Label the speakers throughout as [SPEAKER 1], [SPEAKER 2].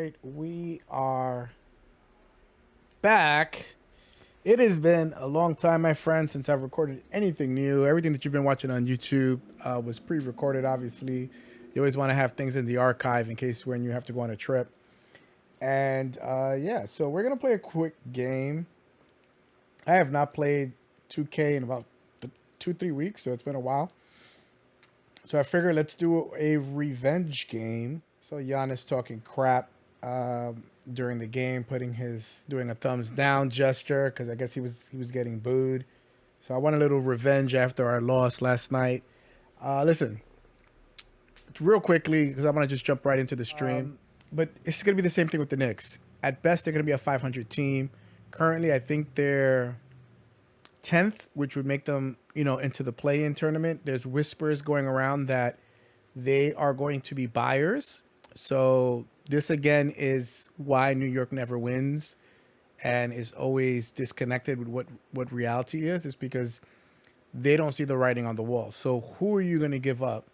[SPEAKER 1] right, we are back. It has been a long time, my friend, since I've recorded anything new. Everything that you've been watching on YouTube was pre-recorded. Obviously, you always want to have things in the archive in case when you have to go on a trip. And yeah, so we're gonna play a quick game. I have not played 2K in about 2-3 weeks, so it's been a while. So I figured let's do a revenge game. So Giannis talking crap during the game, doing a thumbs down gesture because I guess he was getting booed. So I want a little revenge after our loss last night. Listen, real quickly because I want to just jump right into the stream. But it's going to be the same thing with the Knicks. At best, they're going to be a 500 team. Currently, I think they're 10th, which would make them, into the play-in tournament. There's whispers going around that they are going to be buyers. So this again is why New York never wins and is always disconnected with what reality is because they don't see the writing on the wall. So who are you going to give up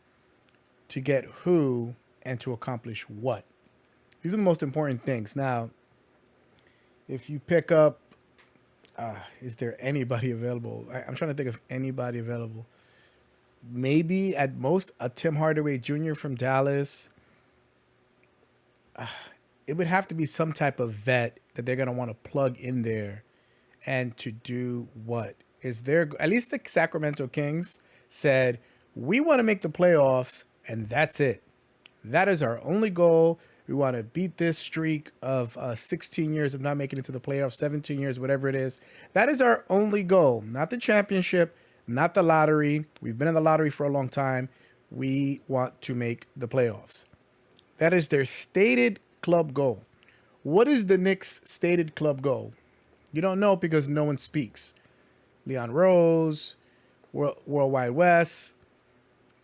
[SPEAKER 1] to get who and to accomplish what? These are the most important things. Now, if you pick up, is there anybody available? I'm trying to think of anybody available. Maybe at most a Tim Hardaway Jr. from Dallas. It would have to be some type of vet that they're going to want to plug in there and to do what? Is there, at least the Sacramento Kings said, we want to make the playoffs and that's it. That is our only goal. We want to beat this streak of 16 years of not making it to the playoffs, 17 years, whatever it is. That is our only goal, not the championship, not the lottery. We've been in the lottery for a long time. We want to make the playoffs. That is their stated club goal. What is the Knicks' stated club goal? You don't know because no one speaks. Leon Rose, Worldwide West,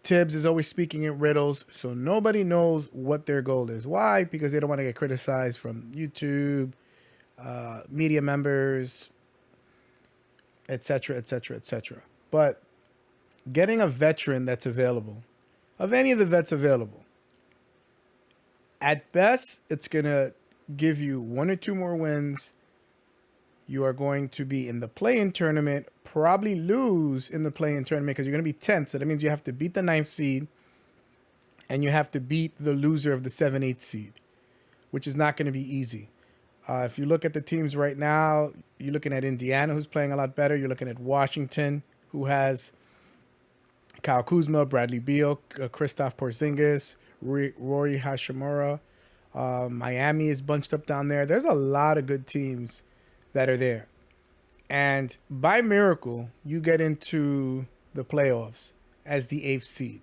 [SPEAKER 1] Tibbs is always speaking in riddles, so nobody knows what their goal is. Why? Because they don't want to get criticized from YouTube, media members, etc., etc., etc. But getting a veteran that's available, of any of the vets available, at best, it's going to give you 1 or 2 more wins. You are going to be in the play-in tournament, probably lose in the play-in tournament because you're going to be 10th. So that means you have to beat the 9th seed and you have to beat the loser of the 7-8 seed, which is not going to be easy. If you look at the teams right now, you're looking at Indiana, who's playing a lot better. You're looking at Washington, who has Kyle Kuzma, Bradley Beal, Kristaps Porzingis, Rory Hashimura. Miami is bunched up down there. There's a lot of good teams that are there. And by miracle, you get into the playoffs as the 8th seed.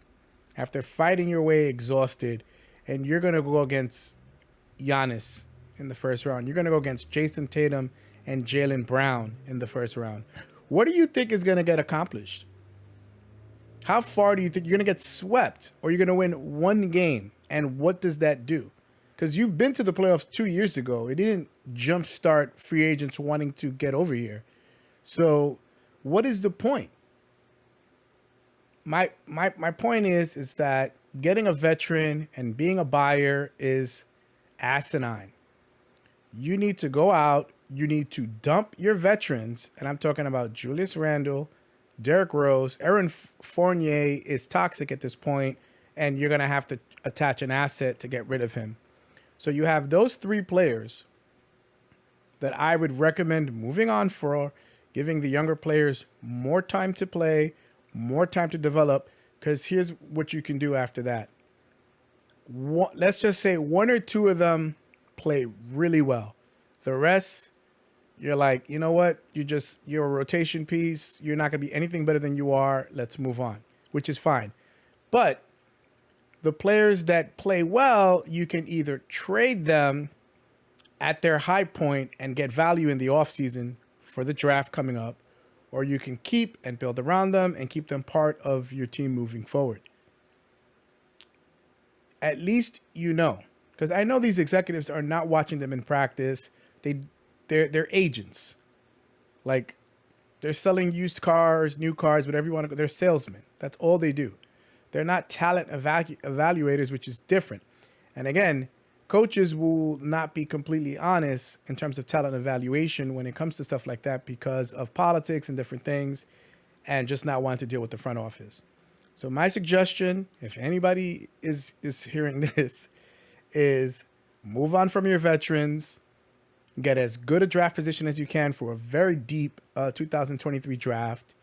[SPEAKER 1] After fighting your way exhausted, and you're going to go against Giannis in the first round. You're going to go against Jason Tatum and Jaylen Brown in the first round. What do you think is going to get accomplished? How far do you think you're going to get swept or you're going to win one game? And what does that do? Because you've been to the playoffs 2 years ago. It didn't jumpstart free agents wanting to get over here. So what is the point? My point is that getting a veteran and being a buyer is asinine. You need to go out. You need to dump your veterans. And I'm talking about Julius Randle, Derrick Rose. Aaron Fournier is toxic at this point, and you're going to have to attach an asset to get rid of him. So you have those 3 players that I would recommend moving on for, giving the younger players more time to play, more time to develop, because here's what you can do after that. Let's just say 1 or 2 of them play really well. The rest, you're like, you know what? You're a rotation piece. You're not going to be anything better than you are. Let's move on, which is fine. But the players that play well, you can either trade them at their high point and get value in the offseason for the draft coming up, or you can keep and build around them and keep them part of your team moving forward. At least you know, because I know these executives are not watching them in practice. They're agents. Like, they're selling used cars, new cars, whatever you want to go. They're salesmen. That's all they do. They're not talent evaluators, which is different. And again, coaches will not be completely honest in terms of talent evaluation when it comes to stuff like that because of politics and different things and just not wanting to deal with the front office. So my suggestion, if anybody is hearing this, is move on from your veterans, get as good a draft position as you can for a very deep 2023 draft.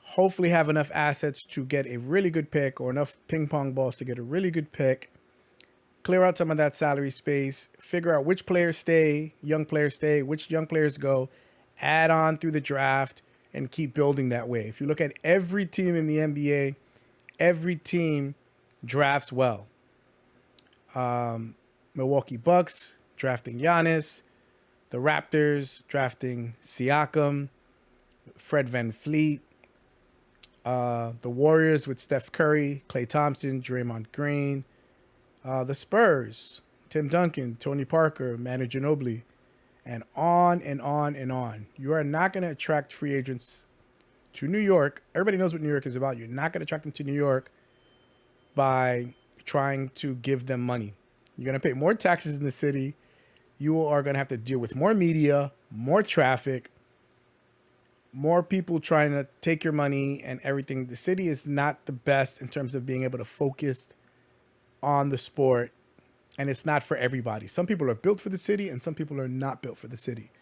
[SPEAKER 1] Hopefully have enough assets to get a really good pick or enough ping pong balls to get a really good pick. Clear out some of that salary space, figure out which players stay, which young players go, add on through the draft, and keep building that way. If you look at every team in the NBA, every team drafts well. Milwaukee Bucks drafting Giannis, the Raptors drafting Siakam, Fred VanVleet, the Warriors with Steph Curry, Klay Thompson, Draymond Green, the Spurs, Tim Duncan, Tony Parker, Manu Ginobili, and on and on and on. You are not going to attract free agents to New York. Everybody knows what New York is about. You're not going to attract them to New York by trying to give them money. You're going to pay more taxes in the city. You are going to have to deal with more media, more traffic, more people trying to take your money and everything. The city is not the best in terms of being able to focus on the sport, and it's not for everybody. Some people are built for the city and some people are not built for the city.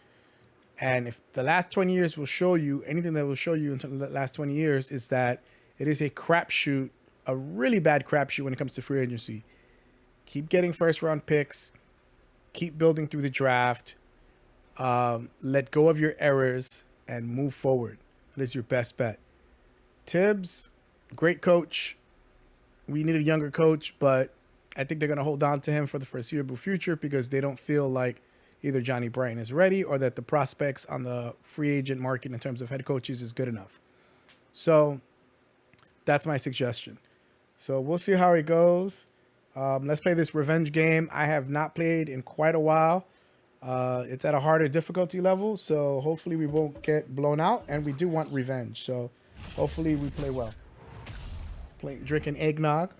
[SPEAKER 1] And if the last 20 years will show you anything, that will show you in the last 20 years is that it is a crapshoot, a really bad crapshoot when it comes to free agency. Keep getting first round picks, keep building through the draft, let go of your errors and move forward. That is your best bet. Tibbs, great coach. We need a younger coach, but I think they're going to hold on to him for the foreseeable future because they don't feel like either Johnny Bryant is ready or that the prospects on the free agent market in terms of head coaches is good enough. So that's my suggestion. So we'll see how it goes. Let's play this revenge game. I have not played in quite a while. It's at a harder difficulty level, so hopefully we won't get blown out, and we do want revenge. So hopefully we play well. Drinking eggnog.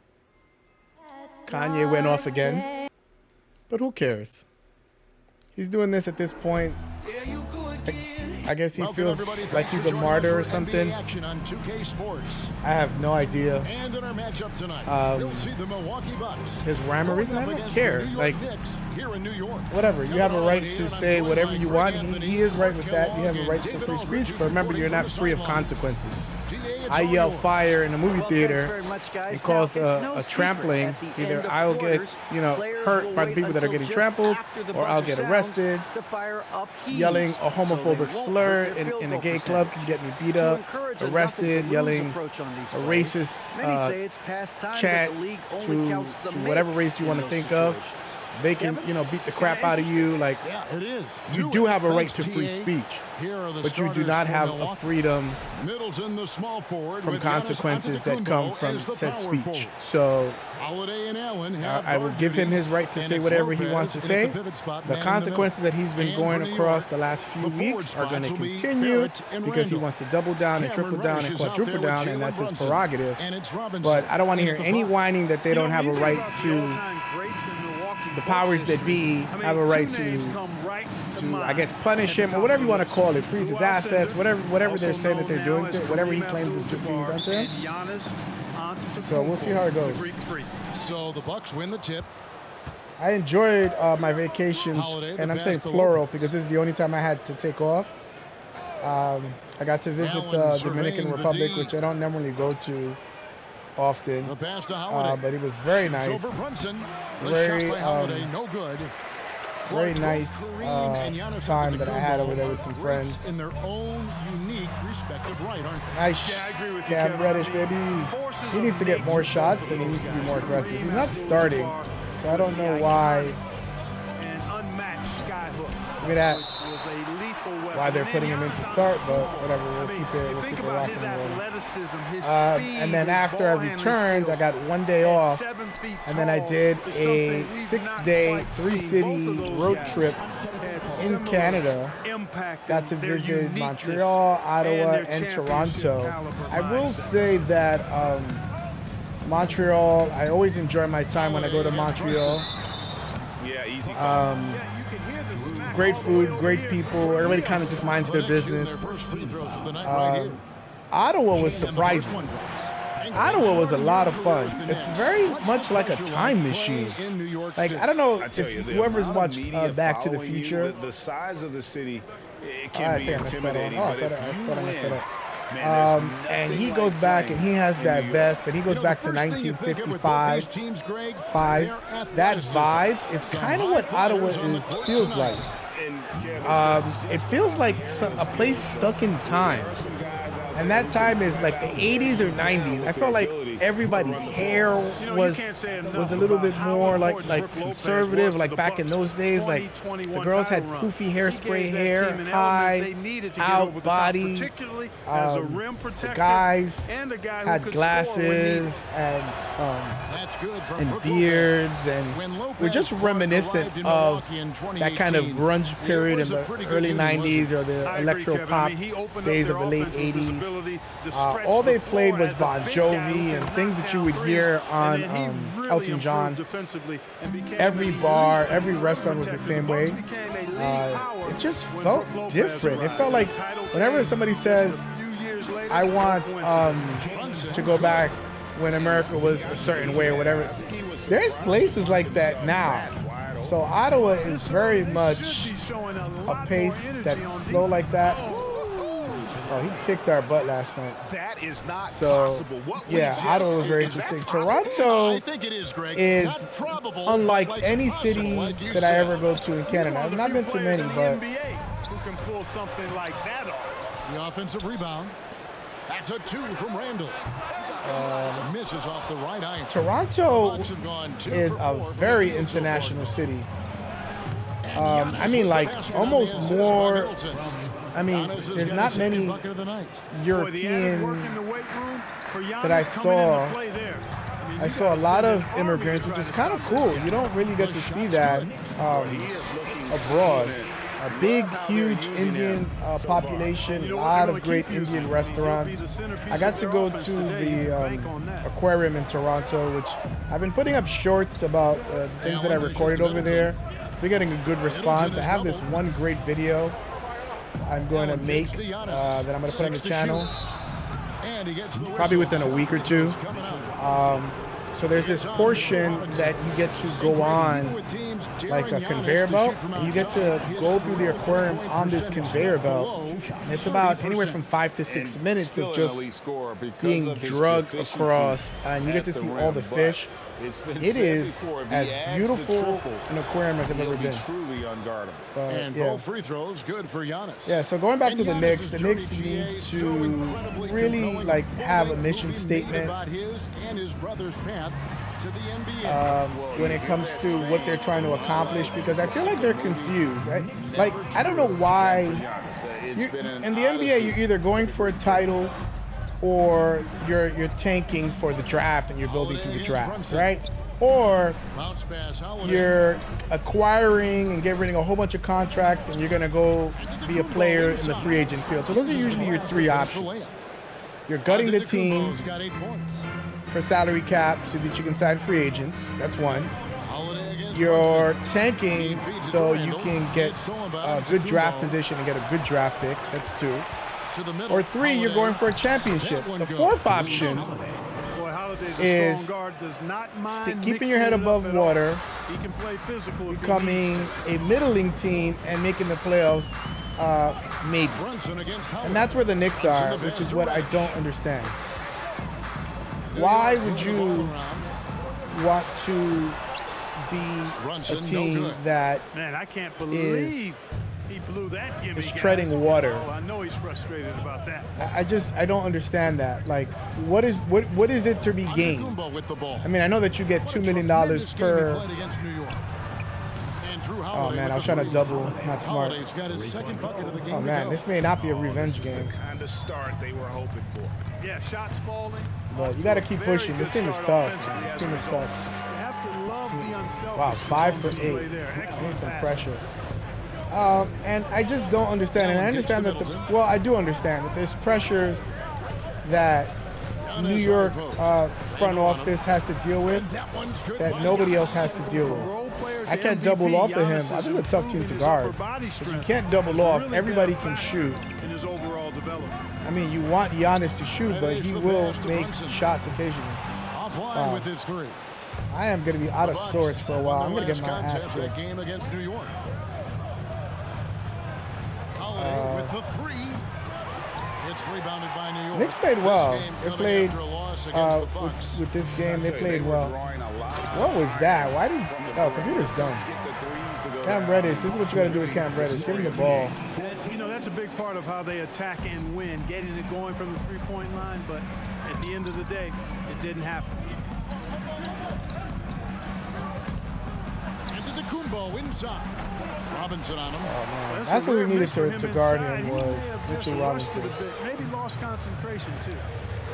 [SPEAKER 1] Kanye went off again. But who cares? He's doing this at this point. I guess he feels like he's a martyr or something. I have no idea. His rhyme or reason, I don't care. Like, whatever. You have a right to say whatever you want. He is right with that. You have a right to free speech. But remember, you're not free of consequences. I yell fire in a movie theater. It calls a trampling. Either I'll get, hurt by the people that are getting trampled, or I'll get arrested. Yelling a homophobic slur in a gay club can get me beat up, arrested. Yelling a racist chant to whatever race you want to think of. They can, beat the crap out of you. Like, you do have a right to free speech, but you do not have a freedom from consequences that come from said speech. So I will give him his right to say whatever he wants to say. The consequences that he's been going across the last few weeks are going to continue because he wants to double down and triple down and quadruple down, and that's his prerogative. But I don't want to hear any whining that they don't have a right to. The powers that be have a right to I guess, punish him or whatever you want to call it, freeze his assets, whatever they're saying that they're doing to him, whatever he claims is being done to him. So we'll see how it goes.
[SPEAKER 2] So the Bucks win the tip.
[SPEAKER 1] I enjoyed my vacations, and I'm saying plural because this is the only time I had to take off. I got to visit the Dominican Republic, which I don't normally go to often, but it was very nice. Very nice time that I had over there with some friends.
[SPEAKER 2] In their own unique respective right, aren't they?
[SPEAKER 1] Nice.
[SPEAKER 2] Yeah, I agree with
[SPEAKER 1] Cam Reddish, baby. He needs to get more shots and he needs to be more aggressive. He's not starting, so I don't know why. Look at that. Why they're putting him in to start, but whatever, we'll keep it rocking and rolling. And then after I returned, I got 1 day off, and then I did a 6-day, 3-city road trip in Canada. Got to visit Montreal, Ottawa, and Toronto. I will say that Montreal, I always enjoy my time when I go to Montreal.
[SPEAKER 3] Yeah, easy.
[SPEAKER 1] Great food, great people. Everybody kind of just minds their business. Ottawa was surprising. Ottawa was a lot of fun. It's very much like a time machine. Like, I don't know if whoever's watched Back to the Future.
[SPEAKER 3] The size of the city, it
[SPEAKER 1] I
[SPEAKER 3] can be
[SPEAKER 1] think I messed that
[SPEAKER 3] intimidating.
[SPEAKER 1] up.
[SPEAKER 3] But
[SPEAKER 1] I thought I messed that up.
[SPEAKER 3] man,
[SPEAKER 1] And he goes back and he has that vest and he goes back to 1955. That vibe is kind of what Ottawa feels like. It feels like a place stuck in time. And that time is like the 80s or 90s. I felt like everybody's hair was a little bit more like conservative, like back in those days. Like the girls had poofy hairspray hair, high, out body. The guys had glasses and beards, and we're just reminiscent of that kind of grunge period in the early 90s or the electro pop days of the late 80s. All they played was Bon Jovi and things that you would hear on Elton John. Every bar, every restaurant was the same way. It just felt different. It felt like whenever somebody says, I want to go back when America was a certain way or whatever, there's places like that now. So Ottawa is very much a pace that's slow like that. Oh, he kicked our butt last night.
[SPEAKER 3] that is not
[SPEAKER 1] So,
[SPEAKER 3] possible. What we
[SPEAKER 1] yeah,
[SPEAKER 3] just
[SPEAKER 1] Ottawa was
[SPEAKER 3] see,
[SPEAKER 1] very
[SPEAKER 3] is that
[SPEAKER 1] interesting.
[SPEAKER 3] possible?
[SPEAKER 1] Toronto
[SPEAKER 2] I think it is, Greg.
[SPEAKER 1] is
[SPEAKER 2] Not probable,
[SPEAKER 1] unlike
[SPEAKER 2] but
[SPEAKER 1] any
[SPEAKER 2] possible,
[SPEAKER 1] city
[SPEAKER 2] like you
[SPEAKER 1] that I
[SPEAKER 2] said.
[SPEAKER 1] ever go to in Canada. I've not been to many, but
[SPEAKER 4] who can pull something like that off.
[SPEAKER 2] The offensive rebound. That's a 2 from Randall. Misses off the right eye.
[SPEAKER 1] Toronto
[SPEAKER 2] Bucks have gone 2
[SPEAKER 1] is
[SPEAKER 2] for 4
[SPEAKER 1] a
[SPEAKER 2] from
[SPEAKER 1] very
[SPEAKER 2] the field so far.
[SPEAKER 1] international city.
[SPEAKER 2] And
[SPEAKER 1] I mean,
[SPEAKER 2] Giannis
[SPEAKER 1] like,
[SPEAKER 2] with the basket
[SPEAKER 1] almost
[SPEAKER 2] on the assist by
[SPEAKER 1] more.
[SPEAKER 2] Middleton.
[SPEAKER 1] I mean,
[SPEAKER 2] Giannis has
[SPEAKER 1] there's
[SPEAKER 2] got
[SPEAKER 1] not
[SPEAKER 2] his second
[SPEAKER 1] many
[SPEAKER 2] bucket of the night.
[SPEAKER 4] Boy, the added work
[SPEAKER 1] European.
[SPEAKER 4] in the weight room for Giannis
[SPEAKER 1] that I
[SPEAKER 4] coming
[SPEAKER 1] saw-
[SPEAKER 4] into play there. I mean,
[SPEAKER 1] I
[SPEAKER 4] you
[SPEAKER 1] saw a
[SPEAKER 4] gotta
[SPEAKER 1] lot
[SPEAKER 4] send
[SPEAKER 1] of
[SPEAKER 4] an army
[SPEAKER 1] immigrants,
[SPEAKER 4] to
[SPEAKER 1] which
[SPEAKER 4] try
[SPEAKER 1] is
[SPEAKER 4] to
[SPEAKER 1] kind of
[SPEAKER 4] stop
[SPEAKER 1] cool.
[SPEAKER 4] this guy.
[SPEAKER 1] You don't really get to see that abroad. A big, huge Indian population, a lot of great Indian restaurants. I got to go to the aquarium in Toronto, which I've been putting up shorts about things that I recorded over there. We're getting a good response. I have this one great video I'm going to make that I'm going to put on the channel probably within a week or two. So there's this portion that you get to go on like a conveyor belt, and you get to go through the aquarium on this conveyor belt. And it's about anywhere from 5 to 6 minutes of just being drugged across, and you get to see all the fish. It is as beautiful an aquarium as I've ever been.
[SPEAKER 3] Truly unguardable.
[SPEAKER 2] And
[SPEAKER 1] Yeah.
[SPEAKER 2] both free throws good for Giannis.
[SPEAKER 1] Yeah, so going back to the
[SPEAKER 2] And
[SPEAKER 1] Knicks,
[SPEAKER 2] Giannis's
[SPEAKER 1] the
[SPEAKER 2] Johnny
[SPEAKER 1] Knicks
[SPEAKER 2] G
[SPEAKER 1] need
[SPEAKER 2] so
[SPEAKER 1] to
[SPEAKER 2] incredibly
[SPEAKER 1] really
[SPEAKER 2] compelling,
[SPEAKER 1] like have a
[SPEAKER 2] formally
[SPEAKER 1] mission
[SPEAKER 2] moving
[SPEAKER 1] statement
[SPEAKER 2] about his and his brother's path to the NBA.
[SPEAKER 1] when it comes to what they're trying to accomplish, because I feel like they're confused. I don't know why. In the NBA, you're either going for a title or you're tanking for the draft and you're building through the draft, right? Or
[SPEAKER 2] Bounce pass, Holiday.
[SPEAKER 1] you're acquiring and getting rid of a whole bunch of contracts and you're going to go be a player in the free agent field. So those are usually your three options. You're gutting the team
[SPEAKER 2] Got 8 points.
[SPEAKER 1] for salary cap so that you can sign free agents. That's one.
[SPEAKER 2] Holiday against
[SPEAKER 1] You're
[SPEAKER 2] Brunson.
[SPEAKER 1] tanking so you can get a good draft position and get a good draft pick. That's 2.
[SPEAKER 2] To the middle.
[SPEAKER 1] Or 3, you're going for a championship. The 4th option
[SPEAKER 4] Boy, Holiday's a
[SPEAKER 1] is
[SPEAKER 4] strong guard, does not mind
[SPEAKER 1] keeping your
[SPEAKER 4] mixing
[SPEAKER 1] head
[SPEAKER 4] it up
[SPEAKER 1] above
[SPEAKER 4] at all.
[SPEAKER 1] water,
[SPEAKER 4] He can play physical if he
[SPEAKER 1] becoming
[SPEAKER 4] needs to.
[SPEAKER 1] a middling team and making the playoffs maybe.
[SPEAKER 2] Brunson against Holiday.
[SPEAKER 1] And that's where the Knicks are, which is what I don't understand. Why would you want to be a team that
[SPEAKER 4] Man, I can't believe he blew that gimme.
[SPEAKER 1] is
[SPEAKER 4] guys.
[SPEAKER 1] treading water?
[SPEAKER 4] Oh, I know he's frustrated about that.
[SPEAKER 1] I don't understand that. Like, what is it to be gained?
[SPEAKER 2] Antetokounmpo with the ball.
[SPEAKER 1] I mean, I know that you get $2 million
[SPEAKER 2] Tremendous game he
[SPEAKER 1] per.
[SPEAKER 2] played against New York. And Drew
[SPEAKER 1] Oh
[SPEAKER 2] Holiday
[SPEAKER 1] man,
[SPEAKER 2] with
[SPEAKER 1] I was
[SPEAKER 2] the
[SPEAKER 1] trying to
[SPEAKER 2] three.
[SPEAKER 1] double. Not smart.
[SPEAKER 2] Holiday's got his second bucket of the game
[SPEAKER 1] Oh
[SPEAKER 2] to
[SPEAKER 1] man,
[SPEAKER 2] go.
[SPEAKER 1] this may not be a revenge game,
[SPEAKER 3] Kind of start they were hoping for.
[SPEAKER 4] Yeah, shots falling.
[SPEAKER 1] but you got to keep
[SPEAKER 4] Very
[SPEAKER 1] pushing. This
[SPEAKER 4] good
[SPEAKER 1] team is
[SPEAKER 4] start
[SPEAKER 1] tough. Man. This
[SPEAKER 4] offensively
[SPEAKER 1] team
[SPEAKER 4] as
[SPEAKER 1] is
[SPEAKER 4] a
[SPEAKER 1] tough.
[SPEAKER 4] result. You have to love the unselfishness
[SPEAKER 1] Wow, 5
[SPEAKER 4] on
[SPEAKER 1] for
[SPEAKER 4] display
[SPEAKER 1] 8.
[SPEAKER 4] there.
[SPEAKER 1] I need
[SPEAKER 4] Excellent
[SPEAKER 1] some
[SPEAKER 4] pass.
[SPEAKER 1] pressure. And I just don't understand. And I understand that well, I do understand that there's pressures that New York front office has to deal with
[SPEAKER 2] That one's good
[SPEAKER 1] that
[SPEAKER 2] by
[SPEAKER 1] nobody
[SPEAKER 2] Giannis.
[SPEAKER 1] else has to deal with.
[SPEAKER 4] Role player
[SPEAKER 1] I can't
[SPEAKER 4] MVP,
[SPEAKER 1] double off of him.
[SPEAKER 4] Giannis
[SPEAKER 1] I
[SPEAKER 4] has
[SPEAKER 1] think it's a tough team
[SPEAKER 4] improved
[SPEAKER 1] to
[SPEAKER 4] his
[SPEAKER 1] guard.
[SPEAKER 4] upper body
[SPEAKER 1] If you
[SPEAKER 4] strength.
[SPEAKER 1] can't double
[SPEAKER 4] He's
[SPEAKER 1] off,
[SPEAKER 4] really
[SPEAKER 1] everybody
[SPEAKER 4] been a
[SPEAKER 1] can
[SPEAKER 4] factor
[SPEAKER 1] shoot.
[SPEAKER 4] in his overall development.
[SPEAKER 1] I mean, you want Giannis to shoot, but he will make shots occasionally.
[SPEAKER 2] Offline with his three.
[SPEAKER 1] I am going to be out of
[SPEAKER 2] Bucks
[SPEAKER 1] sorts for a while. I'm
[SPEAKER 2] won
[SPEAKER 1] going
[SPEAKER 2] their
[SPEAKER 1] to get my
[SPEAKER 2] last
[SPEAKER 1] ass
[SPEAKER 2] contest that
[SPEAKER 1] kicked.
[SPEAKER 2] game against New York. Holiday with the three. It's rebounded by New York.
[SPEAKER 1] Knicks played well.
[SPEAKER 2] This game
[SPEAKER 1] They
[SPEAKER 2] coming
[SPEAKER 1] played
[SPEAKER 2] after a loss against the Bucks.
[SPEAKER 1] with this game. They played well. What was that? Why did? Oh, computer's dumb. Cam Reddish. This is what you got to do with Cam Reddish. Give him the ball.
[SPEAKER 4] You know, that's a big part of how they attack and win, getting it going from the three-point line, but at the end of the day, it didn't happen.
[SPEAKER 2] And the Kumbo inside. Robinson on him.
[SPEAKER 1] That's what we needed to guard him
[SPEAKER 4] He
[SPEAKER 1] was
[SPEAKER 4] may have just
[SPEAKER 1] Mitchell
[SPEAKER 4] rushed
[SPEAKER 1] Robinson.
[SPEAKER 4] it a bit, maybe lost concentration too.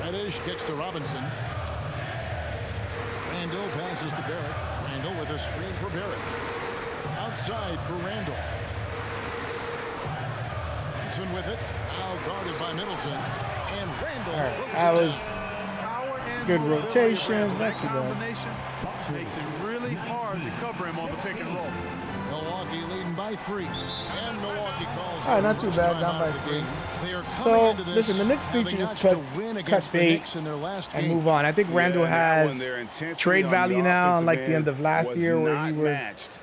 [SPEAKER 2] Reddish kicks to Robinson. Randall passes to Barrett. Randall with a screen for Barrett. Outside for Randall. Robinson with it. Now guarded by Middleton. And Randall throws
[SPEAKER 1] That
[SPEAKER 2] it
[SPEAKER 1] was
[SPEAKER 2] down.
[SPEAKER 4] Power and
[SPEAKER 1] good
[SPEAKER 4] mobility,
[SPEAKER 1] rotations,
[SPEAKER 4] that
[SPEAKER 1] not too bad.
[SPEAKER 4] combination makes it really hard to cover him on the pick and roll.
[SPEAKER 2] Milwaukee leading by 3. And Milwaukee calls.
[SPEAKER 1] All right,
[SPEAKER 2] the
[SPEAKER 1] not too
[SPEAKER 2] first
[SPEAKER 1] bad,
[SPEAKER 2] time
[SPEAKER 1] down
[SPEAKER 2] out
[SPEAKER 1] by
[SPEAKER 2] of the
[SPEAKER 1] 3.
[SPEAKER 2] game. They are coming
[SPEAKER 1] So,
[SPEAKER 2] into this
[SPEAKER 1] listen, the Knicks need to
[SPEAKER 2] having
[SPEAKER 1] just
[SPEAKER 2] actually win
[SPEAKER 1] cut
[SPEAKER 2] against the
[SPEAKER 1] bait
[SPEAKER 2] Knicks in their last
[SPEAKER 1] and
[SPEAKER 2] game.
[SPEAKER 1] move on. I think Randall has trade value now, unlike the end of last year where he was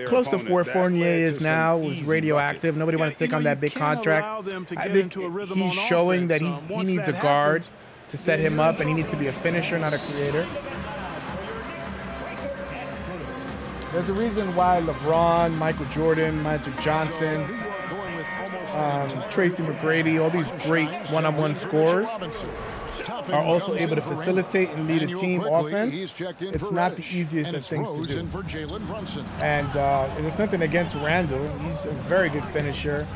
[SPEAKER 1] close to where Fournier is now, was radioactive. Nobody wants to take on that big contract. I think he's showing that he needs a guard to set him up, and he needs to be a finisher, not a creator. There's a reason why LeBron, Michael Jordan, Magic Johnson, Tracy McGrady, all these great one-on-one scorers are also able to facilitate and lead a team offense. It's not the easiest of things to do. And there's nothing against Randall. He's a very good finisher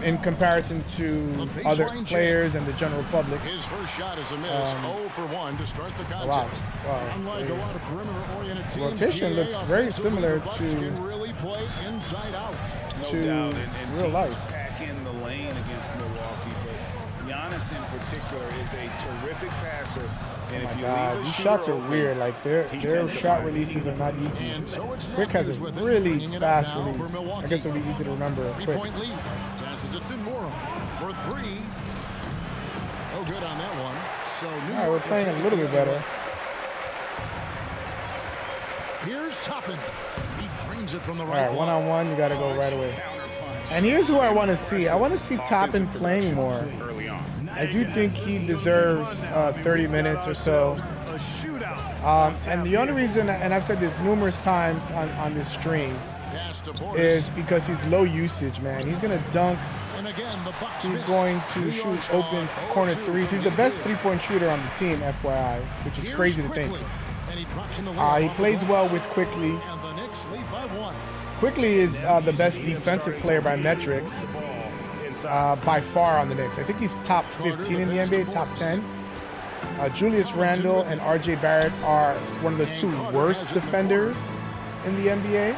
[SPEAKER 1] in comparison to other players and the general public.
[SPEAKER 2] His first shot is a miss. 0 for 1 to start the contest. Unlike a lot of perimeter-oriented teams,
[SPEAKER 1] Rotation looks very similar
[SPEAKER 2] Bucks
[SPEAKER 1] to
[SPEAKER 2] can really play inside out.
[SPEAKER 1] to real life.
[SPEAKER 5] Pack in the lane against Milwaukee, but Giannis in particular is a terrific passer. And if you
[SPEAKER 1] God,
[SPEAKER 5] leave a
[SPEAKER 1] these
[SPEAKER 5] shooter
[SPEAKER 1] shots are
[SPEAKER 5] open,
[SPEAKER 1] weird. Like their shot releases are not easy. Quick has a really fast release. I guess it'll be easy to remember. Quick.
[SPEAKER 2] 3-point lead. Passes it to Nora for 3. No good on that one. So New
[SPEAKER 1] All right, we're
[SPEAKER 2] York
[SPEAKER 1] playing
[SPEAKER 2] will
[SPEAKER 1] a
[SPEAKER 2] take
[SPEAKER 1] little
[SPEAKER 2] it
[SPEAKER 1] bit better.
[SPEAKER 2] Here's Toppin. He drains it from the
[SPEAKER 1] All
[SPEAKER 2] right
[SPEAKER 1] right,
[SPEAKER 2] block.
[SPEAKER 1] one-on-one, you got to go right away. And here's who I want to see. I want to see Toppin playing more.
[SPEAKER 5] early on.
[SPEAKER 1] I do think he deserves 30 minutes or so.
[SPEAKER 4] A shootout.
[SPEAKER 1] And the only reason, and I've said this numerous times on this stream,
[SPEAKER 2] Pass to Portis.
[SPEAKER 1] is because he's low usage, man. He's going to dunk.
[SPEAKER 2] And again, the Bucks
[SPEAKER 1] He's
[SPEAKER 2] miss.
[SPEAKER 1] going to
[SPEAKER 2] New
[SPEAKER 1] shoot
[SPEAKER 2] York's
[SPEAKER 1] open
[SPEAKER 2] gone
[SPEAKER 1] corner
[SPEAKER 2] 0-2
[SPEAKER 1] threes.
[SPEAKER 2] from
[SPEAKER 1] He's the best
[SPEAKER 2] field.
[SPEAKER 1] three-point shooter on the team, FYI, which is
[SPEAKER 2] Here's
[SPEAKER 1] crazy to think.
[SPEAKER 2] Quickly. And he drops in the
[SPEAKER 1] He
[SPEAKER 2] lane off
[SPEAKER 1] plays
[SPEAKER 2] the
[SPEAKER 1] well
[SPEAKER 2] glass.
[SPEAKER 1] with Quickly.
[SPEAKER 2] And the Knicks lead by 1.
[SPEAKER 1] Quickly is the best defensive player by metrics, by far on the Knicks. I think he's top 15 in the NBA, top 10. Julius Randle and R.J. Barrett are one of the 2 worst defenders in the NBA.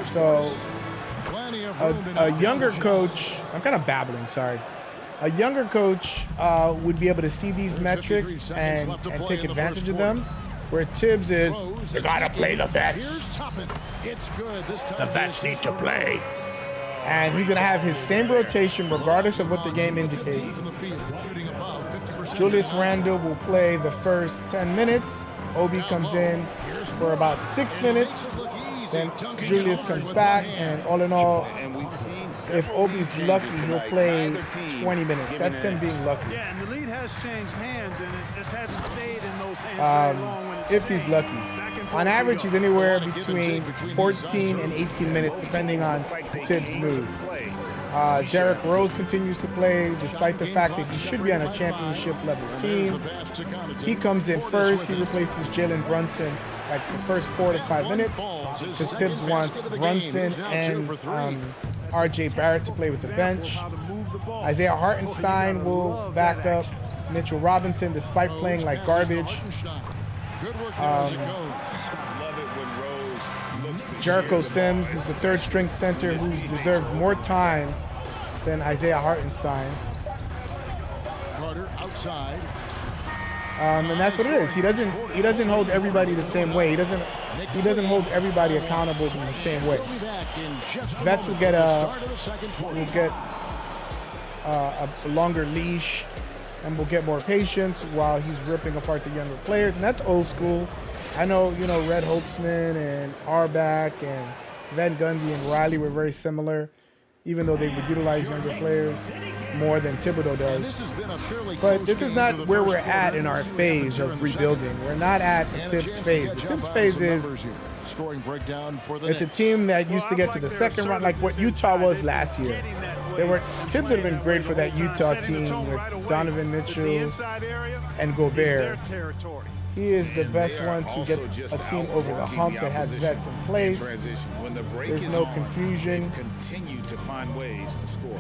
[SPEAKER 1] So a younger coach, I'm kind of babbling, sorry. A younger coach would be able to see these metrics and take advantage of them. Where Tibbs is, you gotta play the vets.
[SPEAKER 2] Here's Toppin. It's good. This time
[SPEAKER 1] The vets need to play. And he's gonna have his same rotation regardless of what the game indicates.
[SPEAKER 2] in the field, shooting above 50%.
[SPEAKER 1] Julius Randle will play the first 10 minutes. Obi comes in for about 6 minutes. Then Julius comes back, and all in all, if Obi's lucky, he'll play 20 minutes. That's him being lucky.
[SPEAKER 4] Yeah, and the lead has changed hands, and it just hasn't stayed in those hands very long when it's
[SPEAKER 1] If he's
[SPEAKER 4] changed.
[SPEAKER 1] lucky.
[SPEAKER 4] Back and forth
[SPEAKER 1] On
[SPEAKER 4] we
[SPEAKER 1] average,
[SPEAKER 4] go.
[SPEAKER 1] he's anywhere between 14 and 18 minutes, depending on Tibbs' mood. Derrick Rose continues to play, despite the fact that he should be on a championship level team. He comes in first. He replaces Jalen Brunson like the first 4 to 5 minutes. Because Tibbs wants Brunson and R.J. Barrett to play with the bench. Isaiah Hartenstein will back up Mitchell Robinson despite playing like garbage. Jericho Sims is the third string center who's deserved more time than Isaiah Hartenstein.
[SPEAKER 2] Carter outside.
[SPEAKER 1] And that's what it is. He doesn't hold everybody the same way. He doesn't hold everybody accountable in the same way. Vets will get a longer leash and will get more patience while he's ripping apart the younger players, and that's old school. I know, Red Holtzman and Auerbach and Van Gundy and Riley were very similar, even though they would utilize younger players more than Thibodeau does. But this is not where we're at in our phase of rebuilding. We're not at the Tibbs phase. The Tibbs phase is it's a team that used to get to the second round, like what Utah was last year. Tibbs would have been great for that Utah team with Donovan Mitchell and Gobert. He is the best one to get a team over the hump that has vets in place. There's no confusion.
[SPEAKER 5] Continue to find ways to score.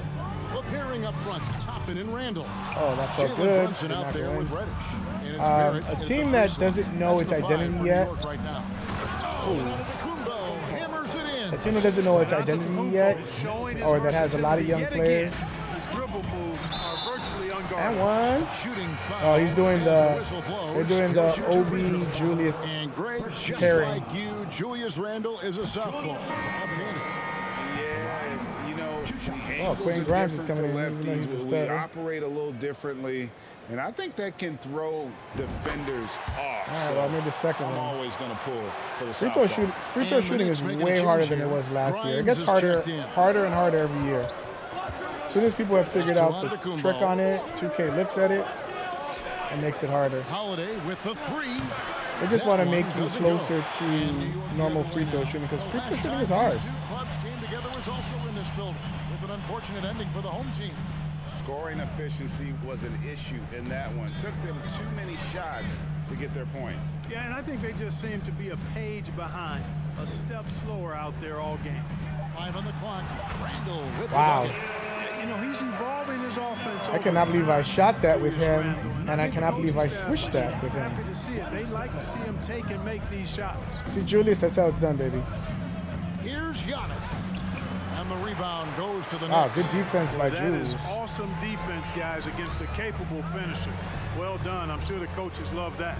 [SPEAKER 2] Preparing up front, Toppin and Randall.
[SPEAKER 1] Oh, that felt good.
[SPEAKER 2] Out there with Reddish.
[SPEAKER 1] A team that doesn't know its identity yet. A team that doesn't know its identity yet, or that has a lot of young players. And one. Oh, he's doing they're doing the OB Julius pairing.
[SPEAKER 2] Julius Randle is a southpaw.
[SPEAKER 1] Oh, Quinn Grimes is coming in.
[SPEAKER 5] Lefties, we operate a little differently, and I think that can throw defenders off.
[SPEAKER 1] All right, well, I made the second one.
[SPEAKER 5] I'm always going to pull for the
[SPEAKER 1] free throw shooting is way harder than it was last year. It gets harder and harder every year. As soon as people have figured out the trick on it, 2K looks at it and makes it harder.
[SPEAKER 2] Holiday with the three.
[SPEAKER 1] They just want to make you closer to normal free throw shooting because free throw shooting is hard.
[SPEAKER 2] Two clubs came together was also in this building with an unfortunate ending for the home team.
[SPEAKER 5] Scoring efficiency was an issue in that one. Took them too many shots to get their points.
[SPEAKER 4] Yeah, and I think they just seem to be a page behind, a step slower out there all game.
[SPEAKER 2] 5 on the clock. Randall with
[SPEAKER 1] wow.
[SPEAKER 4] He's evolving his offense.
[SPEAKER 1] I cannot believe I shot that with him, and I cannot believe I switched that with him.
[SPEAKER 4] Happy to see it. They like to see him take and make these shots.
[SPEAKER 1] See, Julius, that's how it's done, baby.
[SPEAKER 2] Here's Giannis. And the rebound goes to the
[SPEAKER 1] Wow,
[SPEAKER 2] Knicks.
[SPEAKER 1] good defense by Julius.
[SPEAKER 4] That is awesome defense, guys, against a capable finisher. Well done. I'm sure the coaches love that.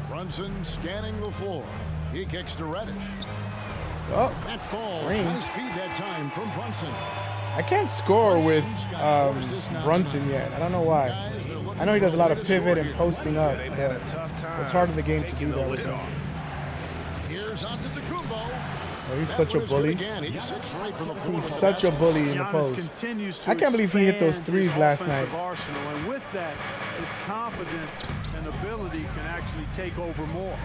[SPEAKER 2] Brunson scanning the floor. He kicks to Reddish.
[SPEAKER 1] Oh,
[SPEAKER 2] That falls.
[SPEAKER 1] green.
[SPEAKER 2] High speed that time from Brunson.
[SPEAKER 1] I can't score with Brunson yet. I don't know why. I know he does a lot of pivot and posting up, but it's hard in the game to do that with him.
[SPEAKER 2] Here's Antetokounmpo.
[SPEAKER 1] Oh, he's such a bully.
[SPEAKER 2] He's 6 right from the floor.
[SPEAKER 1] He's such a bully in the post. I can't believe he hit those threes last night.
[SPEAKER 4] Arsenal, and with that, his confidence and ability can actually take over more.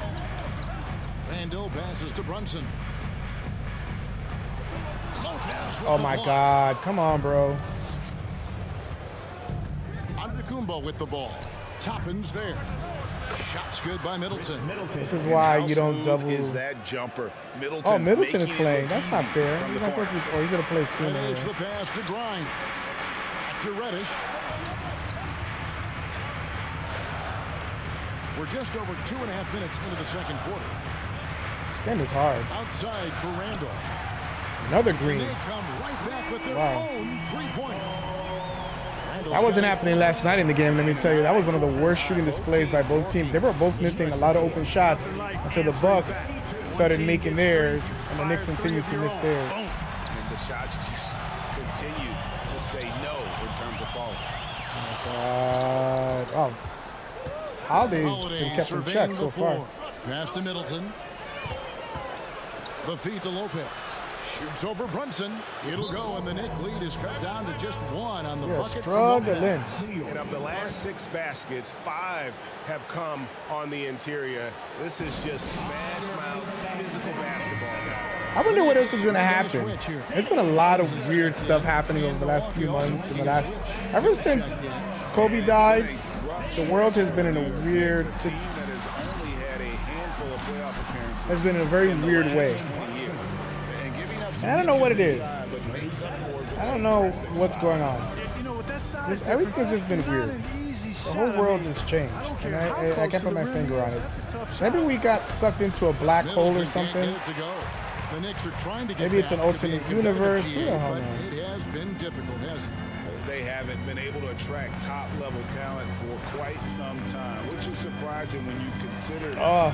[SPEAKER 2] Randall passes to Brunson.
[SPEAKER 1] Oh my God! Come on, bro.
[SPEAKER 2] Antetokounmpo with the ball. Toppin's there. Shots good by Middleton.
[SPEAKER 1] This is why you don't double.
[SPEAKER 5] Is that jumper? Middleton.
[SPEAKER 1] Oh, Middleton is playing. That's not fair. He's not supposed to be. Oh, he's gonna play soon.
[SPEAKER 2] There's the pass to Grind. Back to Reddish. We're just over 2.5 minutes into the second quarter.
[SPEAKER 1] This game is hard.
[SPEAKER 2] Outside for Randall.
[SPEAKER 1] Another green.
[SPEAKER 2] They come right back with their
[SPEAKER 1] Wow.
[SPEAKER 2] own three-pointer.
[SPEAKER 1] That wasn't happening last night in the game, let me tell you. That was one of the worst shooting displays by both teams. They were both missing a lot of open shots until the Bucks started making theirs, and the Knicks continued to miss theirs.
[SPEAKER 5] And the shots just continue to say no in terms of falling.
[SPEAKER 1] Oh, Holiday's been kept in check so far.
[SPEAKER 2] Pass to Middleton. The feed to Lopez. Shoots over Brunson. It'll go, and the Knick lead is cut down to just 1 on the bucket from
[SPEAKER 1] struggling.
[SPEAKER 2] Lopez.
[SPEAKER 6] And of the last 6 baskets, 5 have come on the interior. This is just smash mouth physical basketball, guys.
[SPEAKER 1] I wonder what else is going to happen. There's been a lot of weird stuff happening over the last few months. Ever since Kobe died, the world has been in a weird. Has been in a very weird way. And I don't know what it is. I don't know what's going on. Everything's just been weird. The whole world has changed. And I can't put my finger on it. Maybe we got sucked into a black hole or something.
[SPEAKER 2] The Knicks are trying to get
[SPEAKER 1] Maybe it's an alternate universe. Who the hell knows?
[SPEAKER 2] It has been difficult, hasn't it?
[SPEAKER 5] they haven't been able to attract top-level talent for quite some time, which is surprising when you consider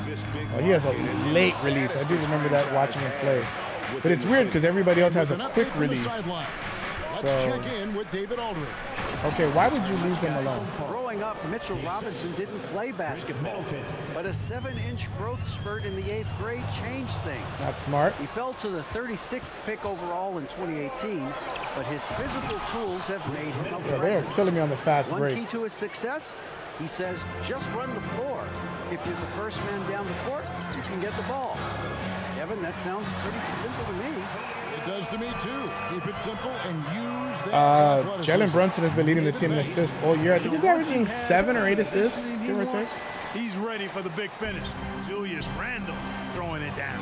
[SPEAKER 5] this big
[SPEAKER 1] he has a
[SPEAKER 5] market and
[SPEAKER 1] late
[SPEAKER 5] the
[SPEAKER 1] release. I
[SPEAKER 5] status
[SPEAKER 1] do
[SPEAKER 5] this
[SPEAKER 1] remember that watching him play.
[SPEAKER 5] franchise
[SPEAKER 1] But it's
[SPEAKER 5] within
[SPEAKER 1] weird
[SPEAKER 5] the
[SPEAKER 1] because everybody else has
[SPEAKER 2] With
[SPEAKER 1] a
[SPEAKER 2] an
[SPEAKER 1] quick
[SPEAKER 2] update from the
[SPEAKER 1] release.
[SPEAKER 2] sideline. Let's
[SPEAKER 1] So-
[SPEAKER 2] check in with David Aldridge.
[SPEAKER 1] Okay, why would you leave him alone?
[SPEAKER 7] Growing up, Mitchell Robinson didn't play basketball, but a 7-inch growth spurt in the 8th grade changed things.
[SPEAKER 1] Not smart.
[SPEAKER 7] He fell to the 36th pick overall in 2018, but his physical tools have made him a
[SPEAKER 1] Yeah, they're
[SPEAKER 7] presence.
[SPEAKER 1] killing me on the fast
[SPEAKER 7] One
[SPEAKER 1] break.
[SPEAKER 7] key to his success, he says, just run the floor. If you're the first man down the court, you can get the ball. Kevin, that sounds pretty simple to me.
[SPEAKER 2] It does to me, too. Keep it simple and use that athleticism.
[SPEAKER 1] Jalen Brunson has been leading the team in assists all year. I think he's averaging 7 or 8 assists, give or take.
[SPEAKER 4] He's ready for the big finish. Julius Randle throwing it down.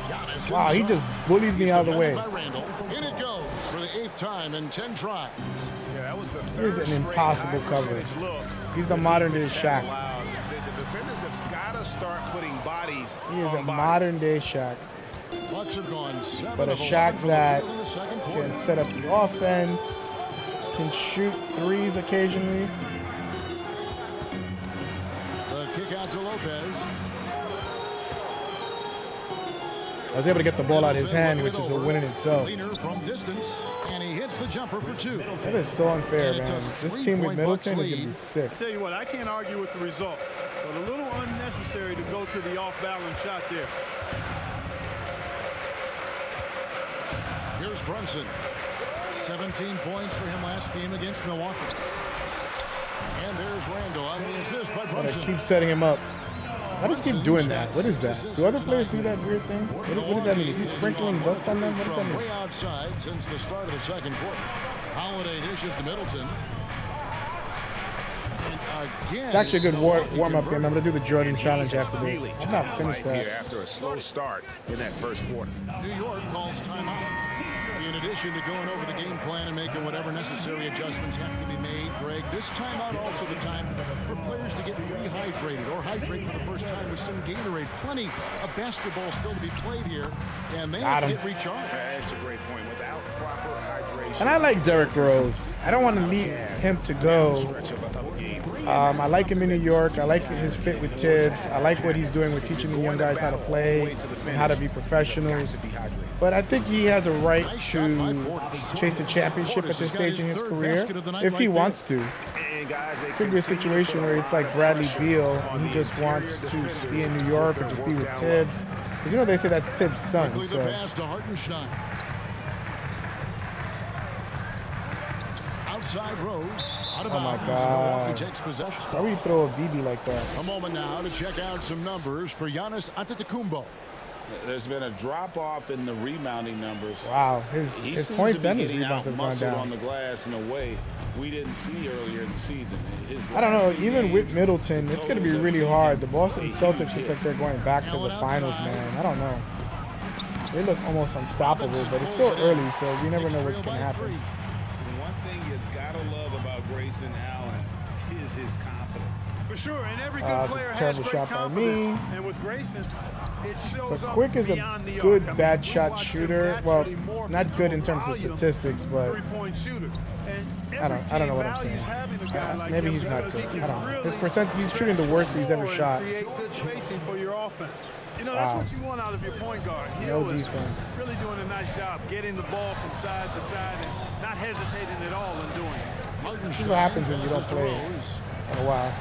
[SPEAKER 2] Giannis
[SPEAKER 1] Wow, he
[SPEAKER 2] inside.
[SPEAKER 1] just bullied me
[SPEAKER 2] He's
[SPEAKER 1] out of the way.
[SPEAKER 2] defended by Randle. In it goes for the 8th time in 10 tries.
[SPEAKER 6] Yeah, that was the
[SPEAKER 1] Here's
[SPEAKER 6] third
[SPEAKER 1] an
[SPEAKER 6] straight
[SPEAKER 1] impossible
[SPEAKER 6] high
[SPEAKER 1] cover.
[SPEAKER 6] percentage look
[SPEAKER 1] He's the
[SPEAKER 6] the
[SPEAKER 1] modern day
[SPEAKER 6] defense has
[SPEAKER 1] Shaq.
[SPEAKER 6] allowed. The defenders have got to start putting bodies
[SPEAKER 1] He is
[SPEAKER 6] on
[SPEAKER 1] a
[SPEAKER 6] bodies.
[SPEAKER 1] modern day Shaq,
[SPEAKER 2] Bucks have gone 7
[SPEAKER 1] but a
[SPEAKER 2] of 11
[SPEAKER 1] Shaq
[SPEAKER 2] from the
[SPEAKER 1] that
[SPEAKER 2] field in the second quarter.
[SPEAKER 1] can set up the offense, can shoot threes occasionally.
[SPEAKER 2] The kick out to Lopez.
[SPEAKER 1] I was able to get the ball out of his hand, which is a win in itself.
[SPEAKER 2] Leaner from distance, and he hits the jumper for 2.
[SPEAKER 1] That is so unfair,
[SPEAKER 2] And it's a
[SPEAKER 1] man. This team with
[SPEAKER 2] 3-point
[SPEAKER 1] Middleton
[SPEAKER 2] Bucks
[SPEAKER 1] is going to be
[SPEAKER 2] lead.
[SPEAKER 1] sick.
[SPEAKER 4] I tell you what, I can't argue with the result, but a little unnecessary to go to the off-balance shot there.
[SPEAKER 2] Here's Brunson. 17 points for him last game against Milwaukee. And there's Randle on the assist by
[SPEAKER 1] But I
[SPEAKER 2] Brunson.
[SPEAKER 1] keep setting him up. I just keep doing that. What is that? Do other players do that weird thing? What does that mean? Is he sprinkling dust on them? What does that
[SPEAKER 2] From
[SPEAKER 1] mean?
[SPEAKER 2] way outside since the start of the second quarter. Holiday dishes to Middleton. And again,
[SPEAKER 1] It's actually a good
[SPEAKER 2] Milwaukee
[SPEAKER 1] warm-up game. I'm
[SPEAKER 2] converted.
[SPEAKER 1] going to do the Jordan challenge after this.
[SPEAKER 6] Really
[SPEAKER 1] I'm not
[SPEAKER 6] trying
[SPEAKER 1] finished
[SPEAKER 6] life here
[SPEAKER 1] that.
[SPEAKER 6] after a slow start in that first quarter.
[SPEAKER 2] New York calls timeout. In addition to going over the game plan and making whatever necessary adjustments have to be made, Greg, this timeout also the time for players to get rehydrated or hydrate for the first time with some Gatorade. Plenty of basketball still to be played here, and they
[SPEAKER 1] Got
[SPEAKER 2] have to
[SPEAKER 1] him.
[SPEAKER 2] get recharged.
[SPEAKER 6] That's a great point. Without proper hydration.
[SPEAKER 1] And I like Derrick Rose. I don't want to leave him to go.
[SPEAKER 6] Stretch of a game.
[SPEAKER 1] I like him in New York. I like his fit with Tibbs. I like what he's doing with teaching the young guys how to play and how to be professionals. But I think he has a right to chase a championship at this stage in his career if he wants to.
[SPEAKER 6] And guys, they
[SPEAKER 1] Could be a situation where it's like Bradley Beal and he just wants to be in New York or just be with Tibbs. 'Cause you know they say that's Tibbs' son,
[SPEAKER 2] Quickly the
[SPEAKER 1] so
[SPEAKER 2] pass to Hartenstein. Outside Rose. Out of
[SPEAKER 1] Oh my
[SPEAKER 2] bounds.
[SPEAKER 1] God.
[SPEAKER 2] Milwaukee takes possession.
[SPEAKER 1] why would you throw a DB like that?
[SPEAKER 2] A moment now to check out some numbers for Giannis Antetokounmpo.
[SPEAKER 5] There's been a drop-off in the rebounding numbers.
[SPEAKER 1] Wow,
[SPEAKER 5] He
[SPEAKER 1] his
[SPEAKER 5] seems
[SPEAKER 1] points
[SPEAKER 5] to be
[SPEAKER 1] and his
[SPEAKER 5] getting
[SPEAKER 1] rebounds have gone
[SPEAKER 5] out-muscled on
[SPEAKER 1] down.
[SPEAKER 5] the glass in a way we didn't see earlier in the season.
[SPEAKER 1] I don't know, even with Middleton, it's going to be really hard. The Boston Celtics look like they're going back to the finals, man. I don't know. They look almost unstoppable, but it's still early, so we never know what's going to happen.
[SPEAKER 5] One thing you gotta love about Grayson Allen is his confidence.
[SPEAKER 4] For sure, and every good
[SPEAKER 1] It's a
[SPEAKER 4] player has
[SPEAKER 1] terrible
[SPEAKER 4] great
[SPEAKER 1] shot by
[SPEAKER 4] confidence.
[SPEAKER 1] me.
[SPEAKER 4] And with Grayson, it shows
[SPEAKER 1] But
[SPEAKER 4] up
[SPEAKER 1] Quick is
[SPEAKER 4] beyond
[SPEAKER 1] a
[SPEAKER 4] the
[SPEAKER 1] good
[SPEAKER 4] arc. I mean,
[SPEAKER 1] bad
[SPEAKER 4] we
[SPEAKER 1] shot
[SPEAKER 4] watched him
[SPEAKER 1] shooter. Well,
[SPEAKER 4] naturally morph
[SPEAKER 1] not good
[SPEAKER 4] into
[SPEAKER 1] in
[SPEAKER 4] a
[SPEAKER 1] terms of
[SPEAKER 4] volume
[SPEAKER 1] statistics, but
[SPEAKER 4] three-point shooter. And
[SPEAKER 1] I don't know what I'm saying. Maybe he's not good. I don't know. His percent, he's shooting the worst he's ever shot.
[SPEAKER 4] Create good spacing for your offense. You know, that's
[SPEAKER 1] Wow.
[SPEAKER 4] what you want out of your point guard.
[SPEAKER 1] No
[SPEAKER 4] Hill is
[SPEAKER 1] defense.
[SPEAKER 4] really doing a nice job getting the ball from side to side and not hesitating at all in doing it.
[SPEAKER 1] This is what happens when you don't play in a while.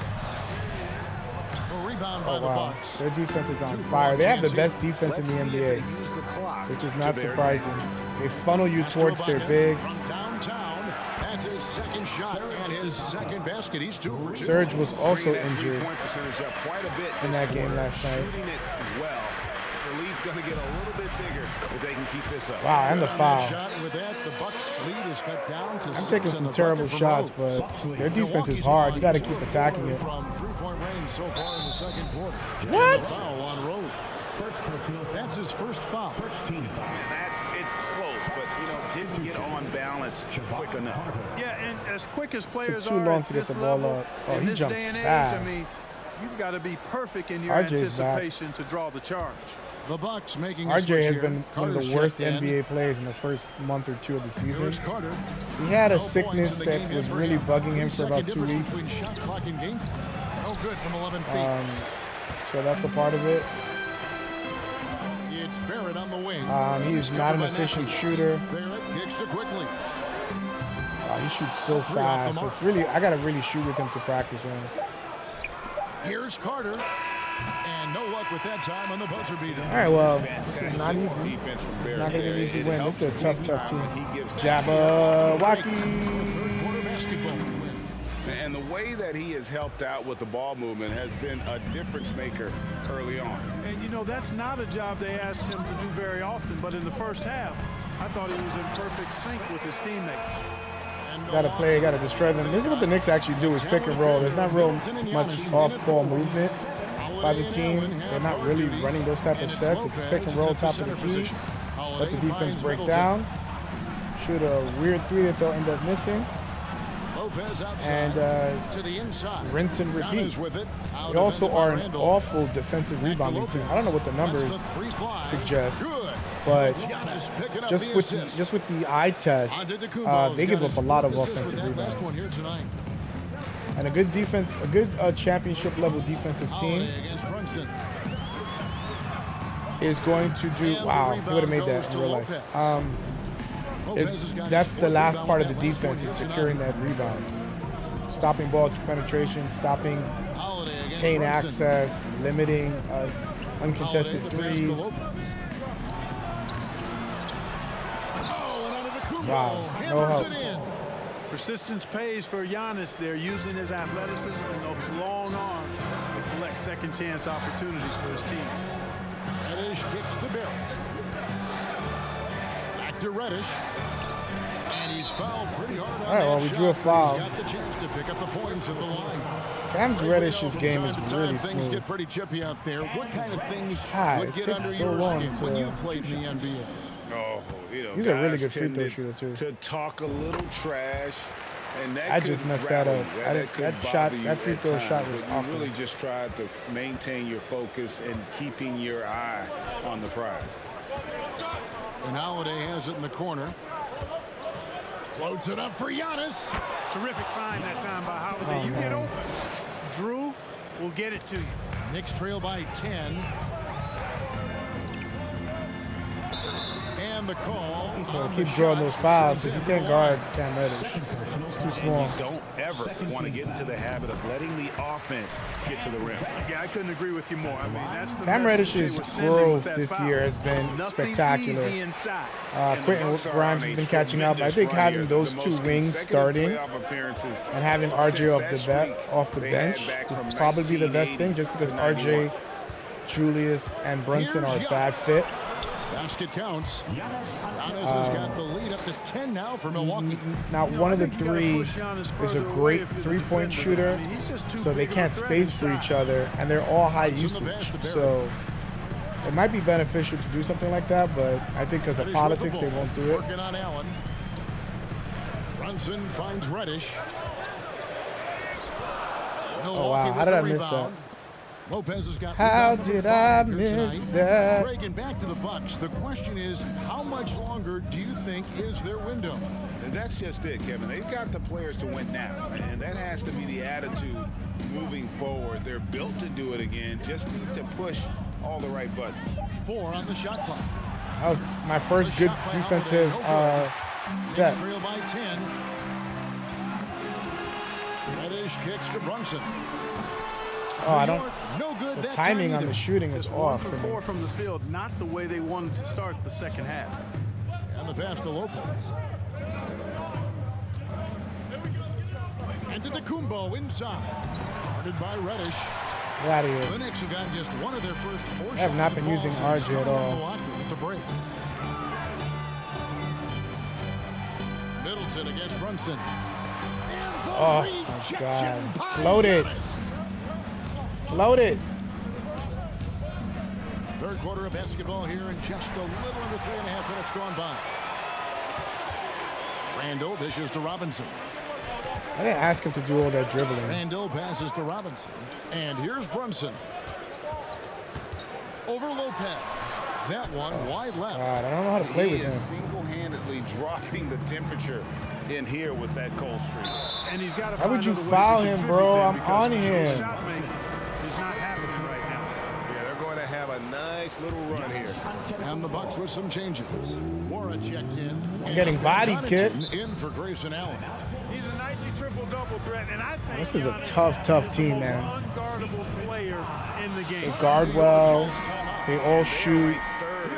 [SPEAKER 2] A rebound by
[SPEAKER 1] Oh,
[SPEAKER 2] the
[SPEAKER 1] wow.
[SPEAKER 2] Bucks.
[SPEAKER 1] Their defense is on
[SPEAKER 2] 2-4
[SPEAKER 1] fire. They have the
[SPEAKER 2] chance
[SPEAKER 1] best
[SPEAKER 2] here.
[SPEAKER 1] defense in
[SPEAKER 6] Let's
[SPEAKER 1] the
[SPEAKER 6] see if
[SPEAKER 1] NBA,
[SPEAKER 6] they use the clock
[SPEAKER 1] which is
[SPEAKER 6] to
[SPEAKER 1] not
[SPEAKER 6] their
[SPEAKER 1] surprising. They funnel you towards their
[SPEAKER 2] Strobaka
[SPEAKER 1] bigs.
[SPEAKER 2] From downtown, that's his second shot and his second basket. He's 2 for 2.
[SPEAKER 1] Serge was also
[SPEAKER 6] Bringing that
[SPEAKER 1] injured
[SPEAKER 6] three-point percentage up quite a bit
[SPEAKER 1] in
[SPEAKER 6] this
[SPEAKER 1] that game
[SPEAKER 6] quarter.
[SPEAKER 1] last night.
[SPEAKER 6] Shooting it well. The lead's going to get a little bit bigger if they can keep this up.
[SPEAKER 1] Wow, and the
[SPEAKER 2] On that
[SPEAKER 1] foul.
[SPEAKER 2] shot, with that, the Bucks lead is cut down to
[SPEAKER 1] I'm
[SPEAKER 2] 6
[SPEAKER 1] taking
[SPEAKER 2] and
[SPEAKER 1] some
[SPEAKER 2] the
[SPEAKER 1] terrible
[SPEAKER 2] bucket from
[SPEAKER 1] shots,
[SPEAKER 2] Rose.
[SPEAKER 1] but their defense is
[SPEAKER 2] Milwaukee's
[SPEAKER 1] hard. You got to
[SPEAKER 2] on
[SPEAKER 1] keep
[SPEAKER 2] 2 of
[SPEAKER 1] attacking
[SPEAKER 2] 4
[SPEAKER 1] it.
[SPEAKER 2] From three-point range so far in the second quarter.
[SPEAKER 1] What?
[SPEAKER 2] And the foul on Rose. That's his first foul.
[SPEAKER 6] And it's close, but didn't get on balance quick enough.
[SPEAKER 4] Yeah, and as quick as players
[SPEAKER 1] too
[SPEAKER 4] are
[SPEAKER 1] long
[SPEAKER 4] at
[SPEAKER 1] to get
[SPEAKER 4] this
[SPEAKER 1] the ball
[SPEAKER 4] level,
[SPEAKER 1] up. Oh,
[SPEAKER 4] in
[SPEAKER 1] he
[SPEAKER 4] this
[SPEAKER 1] jumped
[SPEAKER 4] day and age,
[SPEAKER 1] fast.
[SPEAKER 4] I mean, You've got to be perfect in your
[SPEAKER 1] RJ's back.
[SPEAKER 4] anticipation to draw the charge.
[SPEAKER 2] The Bucks making a
[SPEAKER 1] RJ
[SPEAKER 2] switch
[SPEAKER 1] has
[SPEAKER 2] here.
[SPEAKER 1] been one of
[SPEAKER 2] Carter's
[SPEAKER 1] the worst
[SPEAKER 2] checked in.
[SPEAKER 1] NBA players in the first month or two of the season.
[SPEAKER 2] Here's Carter.
[SPEAKER 1] He had a
[SPEAKER 2] No
[SPEAKER 1] sickness
[SPEAKER 2] points in the
[SPEAKER 1] that
[SPEAKER 2] game
[SPEAKER 1] was
[SPEAKER 2] yet for
[SPEAKER 1] really
[SPEAKER 2] him.
[SPEAKER 1] bugging him for about 2
[SPEAKER 2] Difference
[SPEAKER 1] weeks.
[SPEAKER 2] between shot clock and game. No good from 11 feet.
[SPEAKER 1] So that's a part of it.
[SPEAKER 2] It's Barrett on the wing.
[SPEAKER 1] He's not an efficient shooter.
[SPEAKER 2] Barrett kicks to quickly.
[SPEAKER 1] He shoots so
[SPEAKER 2] Three off the
[SPEAKER 1] fast.
[SPEAKER 2] mark.
[SPEAKER 1] It's really, I gotta really shoot with him to practice with him.
[SPEAKER 2] Here's Carter. And no luck with that time on the buzzer beater.
[SPEAKER 1] All right, well, this
[SPEAKER 5] Fantastic
[SPEAKER 1] is not easy.
[SPEAKER 5] defense from
[SPEAKER 1] It's
[SPEAKER 5] Barrett
[SPEAKER 1] not gonna be an
[SPEAKER 5] there.
[SPEAKER 1] easy
[SPEAKER 5] It
[SPEAKER 1] win.
[SPEAKER 5] helps
[SPEAKER 1] This is a tough,
[SPEAKER 5] big
[SPEAKER 1] tough
[SPEAKER 5] time
[SPEAKER 1] team.
[SPEAKER 5] when he gives
[SPEAKER 2] Quarter
[SPEAKER 1] Jabberwocky.
[SPEAKER 2] basketball win.
[SPEAKER 5] And the way that he has helped out with the ball movement has been a difference maker early on.
[SPEAKER 4] And you know, that's not a job they ask him to do very often, but in the first half, I thought he was in perfect sync with his teammates.
[SPEAKER 1] Gotta play, gotta destroy them. This is what the Knicks actually do is pick and roll. There's not real much off-ball movement by the team. They're not really running those type of sets. It's pick and roll, top of the key. Let the defense break down. Shoot a weird three that they'll end up missing. And
[SPEAKER 2] to the inside.
[SPEAKER 1] rinse and repeat.
[SPEAKER 2] Giannis with it.
[SPEAKER 1] They also are an awful defensive rebounding team. I don't know what the numbers suggest, but just with the eye test, they give up a lot of offensive rebounds. And a good defense, a good championship level defensive team is going to do. Wow, he would have made that in real life. That's the last part of the defense, is securing that rebound. Stopping ball penetration, stopping paint access, limiting uncontested threes. Wow, no help.
[SPEAKER 4] Persistence pays for Giannis. They're using his athleticism and those long arms to collect second chance opportunities for his team.
[SPEAKER 2] Reddish kicks to Barrett. Back to Reddish. And he's fouled pretty hard on
[SPEAKER 1] All right, well, we
[SPEAKER 2] that
[SPEAKER 1] drew a
[SPEAKER 2] shot,
[SPEAKER 1] foul.
[SPEAKER 2] He's got the chance to pick up the points at the line.
[SPEAKER 1] Cam Reddish's game is really
[SPEAKER 2] Things
[SPEAKER 1] smooth.
[SPEAKER 2] get pretty chippy out there. What kind of things
[SPEAKER 1] God,
[SPEAKER 2] would
[SPEAKER 1] it
[SPEAKER 2] get
[SPEAKER 1] takes
[SPEAKER 2] under
[SPEAKER 1] so
[SPEAKER 2] your
[SPEAKER 1] long
[SPEAKER 2] skin when
[SPEAKER 1] to-
[SPEAKER 2] you played in the NBA?
[SPEAKER 5] Oh, you know,
[SPEAKER 1] He's a really
[SPEAKER 5] guys
[SPEAKER 1] good free throw
[SPEAKER 5] tended
[SPEAKER 1] shooter, too.
[SPEAKER 5] To talk a little trash, and that
[SPEAKER 1] I
[SPEAKER 5] could
[SPEAKER 1] just messed that
[SPEAKER 5] rattle
[SPEAKER 1] up.
[SPEAKER 5] you.
[SPEAKER 1] I didn't-
[SPEAKER 5] could
[SPEAKER 1] that
[SPEAKER 5] bother
[SPEAKER 1] shot-
[SPEAKER 5] you
[SPEAKER 1] that free
[SPEAKER 5] at
[SPEAKER 1] throw
[SPEAKER 5] times,
[SPEAKER 1] shot was
[SPEAKER 5] but
[SPEAKER 1] awful.
[SPEAKER 5] You really just tried to maintain your focus and keeping your eye on the prize.
[SPEAKER 2] And Holiday has it in the corner. Floats it up for Giannis.
[SPEAKER 4] Terrific find that time by Holiday. You get open. Drew will get it to you.
[SPEAKER 2] Knicks trail by 10. And the call.
[SPEAKER 1] So
[SPEAKER 2] on
[SPEAKER 1] keep
[SPEAKER 2] the
[SPEAKER 1] drawing
[SPEAKER 2] shot
[SPEAKER 1] those fouls
[SPEAKER 2] sends
[SPEAKER 1] because
[SPEAKER 2] it
[SPEAKER 1] you
[SPEAKER 2] to
[SPEAKER 1] can't
[SPEAKER 2] the
[SPEAKER 1] guard
[SPEAKER 2] line.
[SPEAKER 1] Cam Reddish. It's too small.
[SPEAKER 5] You don't ever want to get into the habit of letting the offense get to the rim.
[SPEAKER 4] Yeah, I couldn't agree with you more. I mean, that's the
[SPEAKER 1] Cam
[SPEAKER 4] message
[SPEAKER 1] Reddish's
[SPEAKER 4] they were sending
[SPEAKER 1] growth
[SPEAKER 4] with that
[SPEAKER 1] this
[SPEAKER 4] foul.
[SPEAKER 1] year has been
[SPEAKER 4] Nothing
[SPEAKER 1] spectacular.
[SPEAKER 4] easy inside.
[SPEAKER 1] Quentin
[SPEAKER 5] Bucks are
[SPEAKER 1] Grimes
[SPEAKER 5] on
[SPEAKER 1] has
[SPEAKER 5] a
[SPEAKER 1] been catching up. I
[SPEAKER 5] tremendous
[SPEAKER 1] think
[SPEAKER 5] run
[SPEAKER 1] having
[SPEAKER 5] here.
[SPEAKER 1] those
[SPEAKER 5] The
[SPEAKER 1] two
[SPEAKER 5] most
[SPEAKER 1] wings
[SPEAKER 5] consecutive
[SPEAKER 1] starting
[SPEAKER 5] playoff appearances
[SPEAKER 1] and having
[SPEAKER 5] since
[SPEAKER 1] RJ
[SPEAKER 5] that
[SPEAKER 1] off the
[SPEAKER 5] streak
[SPEAKER 1] bench
[SPEAKER 5] they had back
[SPEAKER 1] would
[SPEAKER 5] from
[SPEAKER 1] probably be the best
[SPEAKER 5] 1980
[SPEAKER 1] thing, just because
[SPEAKER 5] to
[SPEAKER 1] RJ,
[SPEAKER 5] 91.
[SPEAKER 1] Julius, and Brunson are a
[SPEAKER 2] Here's
[SPEAKER 1] bad fit.
[SPEAKER 2] Basket counts. Giannis has got the lead up to 10 now for Milwaukee.
[SPEAKER 1] Now, one of the
[SPEAKER 4] think you gotta
[SPEAKER 1] three
[SPEAKER 4] push Giannis
[SPEAKER 1] is a
[SPEAKER 4] further away
[SPEAKER 1] great
[SPEAKER 4] if you're the
[SPEAKER 1] three-point
[SPEAKER 4] defender.
[SPEAKER 1] shooter,
[SPEAKER 4] I mean, he's just too
[SPEAKER 1] so they
[SPEAKER 4] big of a
[SPEAKER 1] can't
[SPEAKER 4] threat
[SPEAKER 1] space for
[SPEAKER 4] inside.
[SPEAKER 1] each other, and they're all high
[SPEAKER 2] Runs in the
[SPEAKER 1] usage.
[SPEAKER 2] pass to Barrett.
[SPEAKER 1] So it might be beneficial to do something like that, but I think because of
[SPEAKER 2] Reddish with the
[SPEAKER 1] politics, they
[SPEAKER 2] ball.
[SPEAKER 1] won't do it.
[SPEAKER 2] Working on Allen. Brunson finds Reddish.
[SPEAKER 1] Oh, wow. How did I miss that?
[SPEAKER 2] Lopez has got
[SPEAKER 1] How
[SPEAKER 2] rebound number
[SPEAKER 1] did
[SPEAKER 2] 5
[SPEAKER 1] I
[SPEAKER 2] here
[SPEAKER 1] miss
[SPEAKER 2] tonight.
[SPEAKER 1] that?
[SPEAKER 2] Greg, and back to the Bucks. The question is, how much longer do you think is their window?
[SPEAKER 5] And that's just it, Kevin. They've got the players to win now, and that has to be the attitude moving forward. They're built to do it again. Just need to push all the right buttons.
[SPEAKER 2] 4 on the shot clock.
[SPEAKER 1] That was my first good defensive set.
[SPEAKER 2] Trail by 10. Reddish kicks to Brunson.
[SPEAKER 1] Oh, I don't.
[SPEAKER 2] No good
[SPEAKER 1] The
[SPEAKER 2] that
[SPEAKER 1] timing
[SPEAKER 2] time
[SPEAKER 1] on
[SPEAKER 2] either.
[SPEAKER 1] the shooting is
[SPEAKER 4] Just 1
[SPEAKER 1] off
[SPEAKER 4] for
[SPEAKER 1] for
[SPEAKER 4] 4
[SPEAKER 1] me.
[SPEAKER 4] from the field, not the way they wanted to start the second half.
[SPEAKER 2] And the pass to Lopez. And to the Kumbo inside. Guarded by Reddish.
[SPEAKER 1] Get out of here.
[SPEAKER 2] The Knicks have gotten just one of their first 4 shots.
[SPEAKER 1] I have not been
[SPEAKER 2] to fall
[SPEAKER 1] using
[SPEAKER 2] since
[SPEAKER 1] RJ at
[SPEAKER 2] coming
[SPEAKER 1] all.
[SPEAKER 2] to Milwaukee with the break. Middleton against Brunson. And the
[SPEAKER 1] Oh, my
[SPEAKER 2] rejection
[SPEAKER 1] God.
[SPEAKER 2] by
[SPEAKER 1] Float it.
[SPEAKER 2] Giannis.
[SPEAKER 1] Float it.
[SPEAKER 2] Third quarter of basketball here, and just a little under 3.5 minutes gone by. Randall dishes to Robinson.
[SPEAKER 1] I didn't ask him to do all that dribbling.
[SPEAKER 2] Randall passes to Robinson. And here's Brunson. Over Lopez. That one wide left.
[SPEAKER 1] God, I don't know how to play
[SPEAKER 5] He
[SPEAKER 1] with
[SPEAKER 5] is
[SPEAKER 1] him.
[SPEAKER 5] single-handedly dropping the temperature in here with that cold streak.
[SPEAKER 4] And he's got to
[SPEAKER 1] Why would
[SPEAKER 4] find
[SPEAKER 1] you
[SPEAKER 4] other ways
[SPEAKER 1] foul
[SPEAKER 4] to
[SPEAKER 1] him,
[SPEAKER 4] contribute
[SPEAKER 1] bro?
[SPEAKER 4] there
[SPEAKER 1] I'm
[SPEAKER 4] because
[SPEAKER 1] on
[SPEAKER 4] his
[SPEAKER 1] him.
[SPEAKER 4] shot making is not happening right now.
[SPEAKER 6] Yeah, they're going to have a nice little run here.
[SPEAKER 2] And the Bucks with some changes. Mora checked in.
[SPEAKER 1] I'm getting bodied, kid.
[SPEAKER 2] In for Grayson Allen.
[SPEAKER 4] He's a nightly triple-double threat, and I think
[SPEAKER 1] This is a
[SPEAKER 4] Giannis
[SPEAKER 1] tough
[SPEAKER 4] is
[SPEAKER 1] team,
[SPEAKER 4] the most
[SPEAKER 1] man.
[SPEAKER 4] unguardable player in the game.
[SPEAKER 1] They guard well. They all shoot.
[SPEAKER 5] Third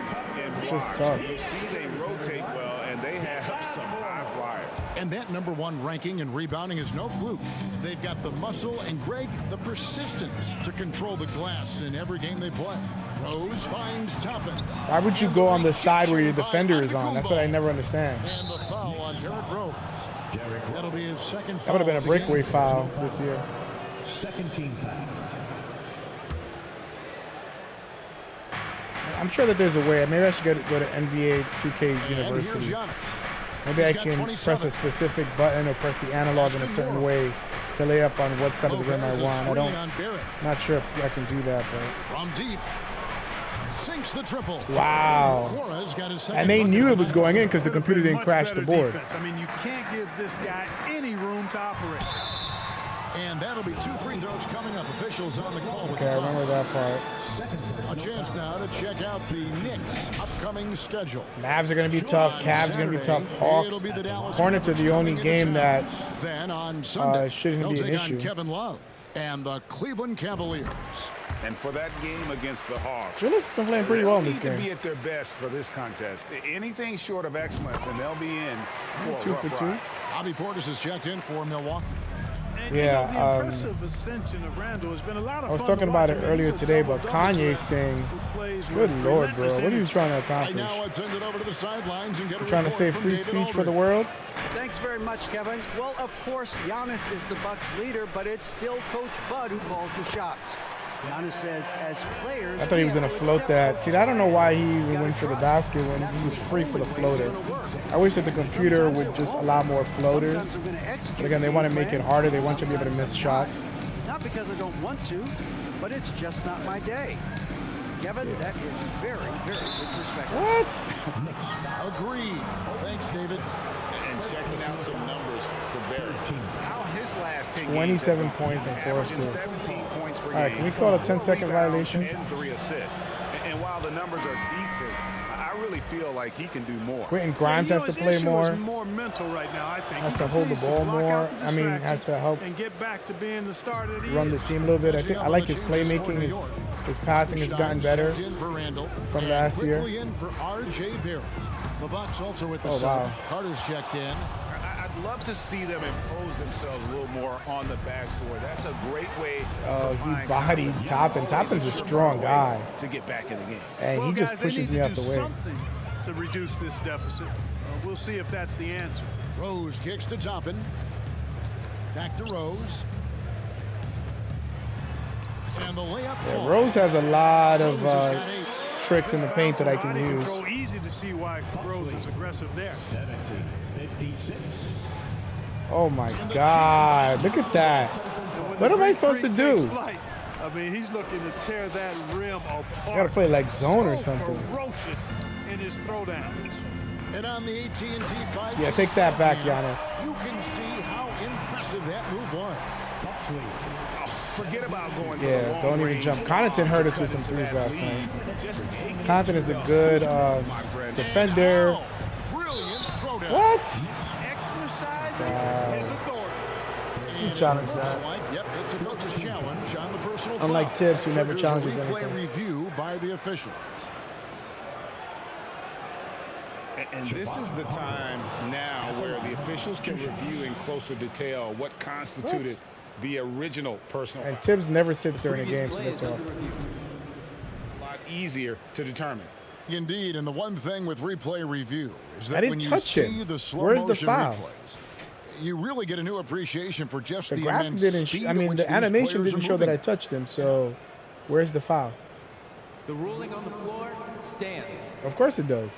[SPEAKER 5] in
[SPEAKER 1] It's just
[SPEAKER 5] blocks.
[SPEAKER 1] tough.
[SPEAKER 5] You see they rotate well, and they have some high flyers.
[SPEAKER 2] And that #1 ranking in rebounding is no fluke. They've got the muscle and, Greg, the persistence to control the glass in every game they play. Rose finds Toppin.
[SPEAKER 1] Why would you go on the side where your defender is on? That's what I never understand.
[SPEAKER 2] And the foul on Derrick Rose. That'll be his second
[SPEAKER 1] That
[SPEAKER 2] foul.
[SPEAKER 1] would have been a
[SPEAKER 2] of the
[SPEAKER 1] breakaway
[SPEAKER 2] game.
[SPEAKER 1] foul this year.
[SPEAKER 8] Second team foul.
[SPEAKER 1] I'm sure that there's a way. Maybe I should go to NBA 2K
[SPEAKER 2] And here's
[SPEAKER 1] University.
[SPEAKER 2] Giannis.
[SPEAKER 1] Maybe I
[SPEAKER 2] He's got
[SPEAKER 1] can
[SPEAKER 2] 27.
[SPEAKER 1] press a specific button or press the analog in a certain way to lay up on what side of the rim I
[SPEAKER 2] Lopez, a
[SPEAKER 1] want. I
[SPEAKER 2] screen
[SPEAKER 1] don't,
[SPEAKER 2] on Barrett.
[SPEAKER 1] not sure if I can do that, but
[SPEAKER 2] From deep. Sinks the triple.
[SPEAKER 1] wow.
[SPEAKER 2] Morris got his second
[SPEAKER 1] And they
[SPEAKER 2] bucket
[SPEAKER 1] knew
[SPEAKER 2] of
[SPEAKER 1] it was
[SPEAKER 2] night.
[SPEAKER 1] going in because the
[SPEAKER 4] Could have
[SPEAKER 1] computer
[SPEAKER 4] been
[SPEAKER 1] didn't
[SPEAKER 4] much
[SPEAKER 1] crash the
[SPEAKER 4] better
[SPEAKER 1] board.
[SPEAKER 4] defense. I mean, you can't give this guy any room to operate.
[SPEAKER 2] And that'll be 2 free throws coming up. Officials on the call with
[SPEAKER 1] Okay, I
[SPEAKER 2] the foul.
[SPEAKER 1] remember that part.
[SPEAKER 2] A chance now to check out the Knicks' upcoming schedule.
[SPEAKER 1] Mavs are going to be tough. Cavs are going to be tough. Hawks.
[SPEAKER 2] It'll be the Dallas
[SPEAKER 1] Hornets are the
[SPEAKER 2] Mavericks
[SPEAKER 1] only
[SPEAKER 2] coming into
[SPEAKER 1] game
[SPEAKER 2] town.
[SPEAKER 1] that
[SPEAKER 2] Then on Sunday,
[SPEAKER 1] shouldn't
[SPEAKER 2] they'll
[SPEAKER 1] be an
[SPEAKER 2] take
[SPEAKER 1] issue.
[SPEAKER 2] on Kevin Love and the Cleveland Cavaliers.
[SPEAKER 5] And for that game against the Hawks,
[SPEAKER 1] Julius has been playing pretty well in this
[SPEAKER 5] they'll need to
[SPEAKER 1] game.
[SPEAKER 5] be at their best for this contest. Anything short of excellence, and they'll be in for a
[SPEAKER 1] 2
[SPEAKER 5] rough
[SPEAKER 1] for 2.
[SPEAKER 5] ride.
[SPEAKER 2] Bobby Portis is checked in for Milwaukee.
[SPEAKER 4] And,
[SPEAKER 1] Yeah,
[SPEAKER 4] you know, the impressive ascension of Randall has been a lot of
[SPEAKER 1] I was
[SPEAKER 4] fun
[SPEAKER 1] talking
[SPEAKER 4] to
[SPEAKER 1] about
[SPEAKER 4] watch.
[SPEAKER 1] it
[SPEAKER 4] I mean,
[SPEAKER 1] earlier
[SPEAKER 4] he's a
[SPEAKER 1] today, but
[SPEAKER 4] double-double
[SPEAKER 1] Kanye's
[SPEAKER 4] threat
[SPEAKER 1] thing.
[SPEAKER 4] who plays
[SPEAKER 1] Good
[SPEAKER 4] with
[SPEAKER 1] Lord, bro.
[SPEAKER 4] relentless
[SPEAKER 1] What are you
[SPEAKER 4] energy.
[SPEAKER 1] trying to
[SPEAKER 2] Right
[SPEAKER 1] accomplish?
[SPEAKER 2] now, let's send it over to the sidelines and get a
[SPEAKER 1] You trying to
[SPEAKER 2] report
[SPEAKER 1] say
[SPEAKER 2] from
[SPEAKER 1] free
[SPEAKER 2] David
[SPEAKER 1] speech for the
[SPEAKER 2] Aldridge.
[SPEAKER 1] world?
[SPEAKER 7] Thanks very much, Kevin. Well, of course, Giannis is the Bucks leader, but it's still Coach Bud who calls the shots. Giannis says, as players,
[SPEAKER 1] I thought he was going to float that. See, I don't know why he even went for the basket when he was free for the floater. I wish that the computer would just allow more floaters. But again, they want to make it harder. They want you to be able to miss shots.
[SPEAKER 7] Not because I don't want to, but it's just not my day. Kevin, that is very, very good perspective.
[SPEAKER 1] What?
[SPEAKER 2] Agreed. Thanks, David.
[SPEAKER 5] And checking out some numbers for Barrett. How his last 10 games
[SPEAKER 1] 27
[SPEAKER 5] have
[SPEAKER 1] points and 4
[SPEAKER 5] averaging
[SPEAKER 1] assists.
[SPEAKER 5] 17 points per
[SPEAKER 1] All right,
[SPEAKER 5] game.
[SPEAKER 1] can we call it a 10-second
[SPEAKER 5] 4 rebounds
[SPEAKER 1] violation?
[SPEAKER 5] And 3 assists. And while the numbers are decent, I really feel like he can do more.
[SPEAKER 1] Quentin Grimes
[SPEAKER 4] You know,
[SPEAKER 1] has to
[SPEAKER 4] his
[SPEAKER 1] play
[SPEAKER 4] issue
[SPEAKER 1] more.
[SPEAKER 4] is more mental right now, I think.
[SPEAKER 1] Has
[SPEAKER 4] He
[SPEAKER 1] to
[SPEAKER 4] just
[SPEAKER 1] hold the
[SPEAKER 4] needs to
[SPEAKER 1] ball
[SPEAKER 4] block
[SPEAKER 1] more.
[SPEAKER 4] out the
[SPEAKER 1] I mean, has to help
[SPEAKER 4] and get back to being the starter that he
[SPEAKER 1] run the
[SPEAKER 4] is.
[SPEAKER 1] team a little bit. I like his playmaking. His passing has gotten better
[SPEAKER 2] Checked in for Randall.
[SPEAKER 1] from
[SPEAKER 2] And
[SPEAKER 1] last year.
[SPEAKER 2] quickly in for R.J. Barrett. The Bucks also with the
[SPEAKER 1] Oh,
[SPEAKER 2] sub.
[SPEAKER 1] wow.
[SPEAKER 2] Carter's checked in.
[SPEAKER 5] I'd love to see them impose themselves a little more on the backboard. That's a great way
[SPEAKER 1] Oh,
[SPEAKER 5] to
[SPEAKER 1] he
[SPEAKER 5] find
[SPEAKER 1] bodied
[SPEAKER 5] confidence.
[SPEAKER 1] Toppin.
[SPEAKER 5] Always
[SPEAKER 1] Toppin's a
[SPEAKER 5] surefire
[SPEAKER 1] strong
[SPEAKER 5] way
[SPEAKER 1] guy.
[SPEAKER 5] to get back in the game.
[SPEAKER 1] And
[SPEAKER 4] Well,
[SPEAKER 1] he just
[SPEAKER 4] guys, they
[SPEAKER 1] pushes
[SPEAKER 4] need
[SPEAKER 1] me
[SPEAKER 4] to
[SPEAKER 1] out
[SPEAKER 4] do
[SPEAKER 1] the way.
[SPEAKER 4] something to reduce this deficit. We'll see if that's the answer.
[SPEAKER 2] Rose kicks to Toppin. Back to Rose. And the layup.
[SPEAKER 1] Yeah,
[SPEAKER 2] ball.
[SPEAKER 1] Rose has a lot of
[SPEAKER 2] Rose has got 8.
[SPEAKER 1] tricks in the paint that I can
[SPEAKER 4] Body
[SPEAKER 1] use.
[SPEAKER 4] control, easy to see why Rose is aggressive there.
[SPEAKER 8] 56.
[SPEAKER 1] Oh my God! Look at that.
[SPEAKER 4] And when
[SPEAKER 1] What
[SPEAKER 4] the
[SPEAKER 1] am I
[SPEAKER 4] big
[SPEAKER 1] supposed to
[SPEAKER 4] three
[SPEAKER 1] do?
[SPEAKER 4] takes flight, I mean, he's looking to tear that rim apart.
[SPEAKER 1] I gotta play like zone or
[SPEAKER 4] So
[SPEAKER 1] something.
[SPEAKER 4] ferocious in his throwdowns.
[SPEAKER 2] And on the AT&T 5.
[SPEAKER 1] Yeah, take that back, Giannis.
[SPEAKER 2] You can see how impressive that move was.
[SPEAKER 8] Bucks lead.
[SPEAKER 5] Forget about going for
[SPEAKER 1] Yeah,
[SPEAKER 5] the long
[SPEAKER 1] don't even
[SPEAKER 5] range.
[SPEAKER 1] jump. Connaughton hurt us
[SPEAKER 5] Cut
[SPEAKER 1] with some
[SPEAKER 5] into
[SPEAKER 1] threes
[SPEAKER 5] that
[SPEAKER 1] last
[SPEAKER 5] lead.
[SPEAKER 1] night.
[SPEAKER 5] Just take it
[SPEAKER 1] Connaughton is a good defender.
[SPEAKER 2] Oh, brilliant throwdown.
[SPEAKER 1] What?
[SPEAKER 4] Exercising his authority.
[SPEAKER 1] He challenged that.
[SPEAKER 2] Yep, it's a coach's challenge on the personal
[SPEAKER 1] Unlike
[SPEAKER 2] foul.
[SPEAKER 1] Tibbs, who never
[SPEAKER 2] Triggers a
[SPEAKER 1] challenges
[SPEAKER 2] replay
[SPEAKER 1] anything.
[SPEAKER 2] review by the officials.
[SPEAKER 5] And this is the time now where the officials can review in closer detail what constituted the original personal
[SPEAKER 1] And
[SPEAKER 5] foul.
[SPEAKER 1] Tibbs never sits during a game, so that's all.
[SPEAKER 5] A lot easier to determine.
[SPEAKER 2] Indeed, and the one thing with replay review is
[SPEAKER 1] I
[SPEAKER 2] that
[SPEAKER 1] didn't
[SPEAKER 2] when you
[SPEAKER 1] touch
[SPEAKER 2] see
[SPEAKER 1] it.
[SPEAKER 2] the slow
[SPEAKER 1] Where's the
[SPEAKER 2] motion
[SPEAKER 1] foul?
[SPEAKER 2] replays, you really get a new appreciation for just
[SPEAKER 1] The
[SPEAKER 2] the
[SPEAKER 1] graphic
[SPEAKER 2] immense
[SPEAKER 1] didn't.
[SPEAKER 2] speed
[SPEAKER 1] I
[SPEAKER 2] at
[SPEAKER 1] mean,
[SPEAKER 2] which
[SPEAKER 1] the
[SPEAKER 2] these
[SPEAKER 1] animation
[SPEAKER 2] players
[SPEAKER 1] didn't
[SPEAKER 2] are
[SPEAKER 1] show that I
[SPEAKER 2] moving.
[SPEAKER 1] touched him. So, where's the foul?
[SPEAKER 9] The ruling on the floor stands.
[SPEAKER 1] Of course it does.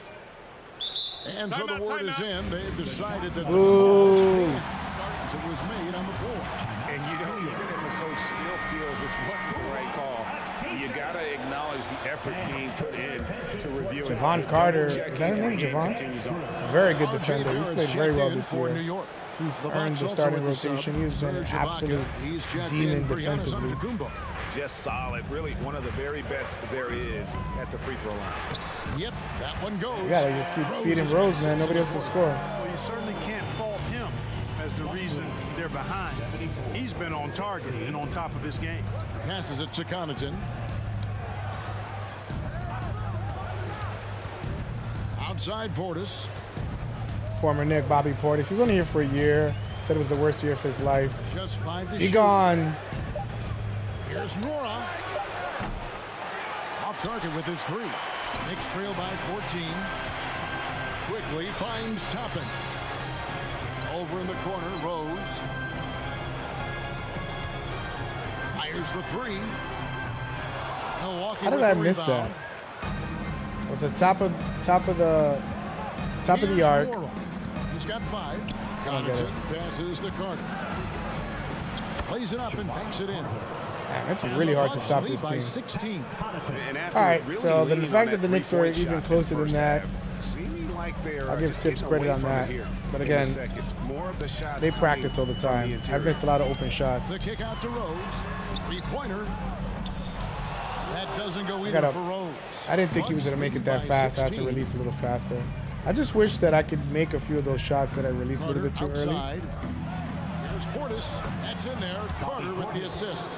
[SPEAKER 2] And so the word is in. They've decided that
[SPEAKER 1] Ooh.
[SPEAKER 2] it was made on the floor.
[SPEAKER 5] And you know, even if a coach still feels this wasn't the right call, you got to acknowledge the effort being put in to review it.
[SPEAKER 1] Javon Carter, is that his name, Javon? Very good defender. He's played very well this
[SPEAKER 2] for New
[SPEAKER 1] year.
[SPEAKER 2] York.
[SPEAKER 1] He's
[SPEAKER 2] The
[SPEAKER 1] earned
[SPEAKER 2] Bucks
[SPEAKER 1] the
[SPEAKER 2] also
[SPEAKER 1] starting
[SPEAKER 2] with the
[SPEAKER 1] rotation.
[SPEAKER 2] sub,
[SPEAKER 1] He's been an
[SPEAKER 2] Serge Ibaka.
[SPEAKER 1] absolute
[SPEAKER 2] He's checked
[SPEAKER 1] demon
[SPEAKER 2] in for Giannis
[SPEAKER 1] defensively.
[SPEAKER 2] Antetokounmpo.
[SPEAKER 3] Just solid. Really one of the very best there is at the free throw line.
[SPEAKER 2] Yep, that one goes.
[SPEAKER 1] You gotta just keep feeding Rose, man. Nobody else can score.
[SPEAKER 4] Well, you certainly can't fault him as the reason they're behind. He's been on target and on top of his game.
[SPEAKER 2] Passes it to Connaughton. Outside Portis.
[SPEAKER 1] Former Knick, Bobby Portis. He was only here for a year. Said it was the worst year of his life.
[SPEAKER 2] Just 5 to
[SPEAKER 1] He
[SPEAKER 2] shoot.
[SPEAKER 1] gone.
[SPEAKER 2] Here's Nora. Off target with his 3. Knicks trail by 14. Quickly finds Toppin. Over in the corner, Rose. Fires the 3. Milwaukee
[SPEAKER 1] How did
[SPEAKER 2] with
[SPEAKER 1] I
[SPEAKER 2] the
[SPEAKER 1] miss
[SPEAKER 2] rebound.
[SPEAKER 1] that? It was the top of the
[SPEAKER 2] Here's
[SPEAKER 1] arc.
[SPEAKER 2] Nora. He's got 5.
[SPEAKER 1] don't get it.
[SPEAKER 2] Connaughton passes to Carter. Plays it up and banks it in.
[SPEAKER 1] Man, it's really hard to stop
[SPEAKER 2] Lead
[SPEAKER 1] this
[SPEAKER 2] by
[SPEAKER 1] team.
[SPEAKER 2] 16.
[SPEAKER 5] And after
[SPEAKER 1] All right,
[SPEAKER 5] really
[SPEAKER 1] so the
[SPEAKER 5] leaning
[SPEAKER 1] fact
[SPEAKER 5] on
[SPEAKER 1] that the Knicks were
[SPEAKER 5] three-point
[SPEAKER 1] even
[SPEAKER 5] shot in
[SPEAKER 1] closer
[SPEAKER 5] the
[SPEAKER 1] than
[SPEAKER 5] first
[SPEAKER 1] that,
[SPEAKER 5] half, seeming like they're
[SPEAKER 1] I'll give
[SPEAKER 5] just
[SPEAKER 1] Tips
[SPEAKER 5] getting
[SPEAKER 1] credit
[SPEAKER 5] away
[SPEAKER 1] on
[SPEAKER 5] from it
[SPEAKER 1] that.
[SPEAKER 5] here
[SPEAKER 1] But
[SPEAKER 5] in the
[SPEAKER 1] again,
[SPEAKER 5] seconds. More of the shots
[SPEAKER 1] they
[SPEAKER 5] coming
[SPEAKER 1] practice all the
[SPEAKER 5] from
[SPEAKER 1] time. I've
[SPEAKER 5] interior.
[SPEAKER 1] missed a lot of open shots.
[SPEAKER 2] The kick out to Rose. 3-pointer. That doesn't go either
[SPEAKER 1] gotta-
[SPEAKER 2] for Rose.
[SPEAKER 1] I didn't think he was going to make it that fast. I had to release a little faster. I just wish that I could make a few of those shots that I released a little bit too early.
[SPEAKER 2] Outside. Here's Portis. That's in there. Carter with the assist.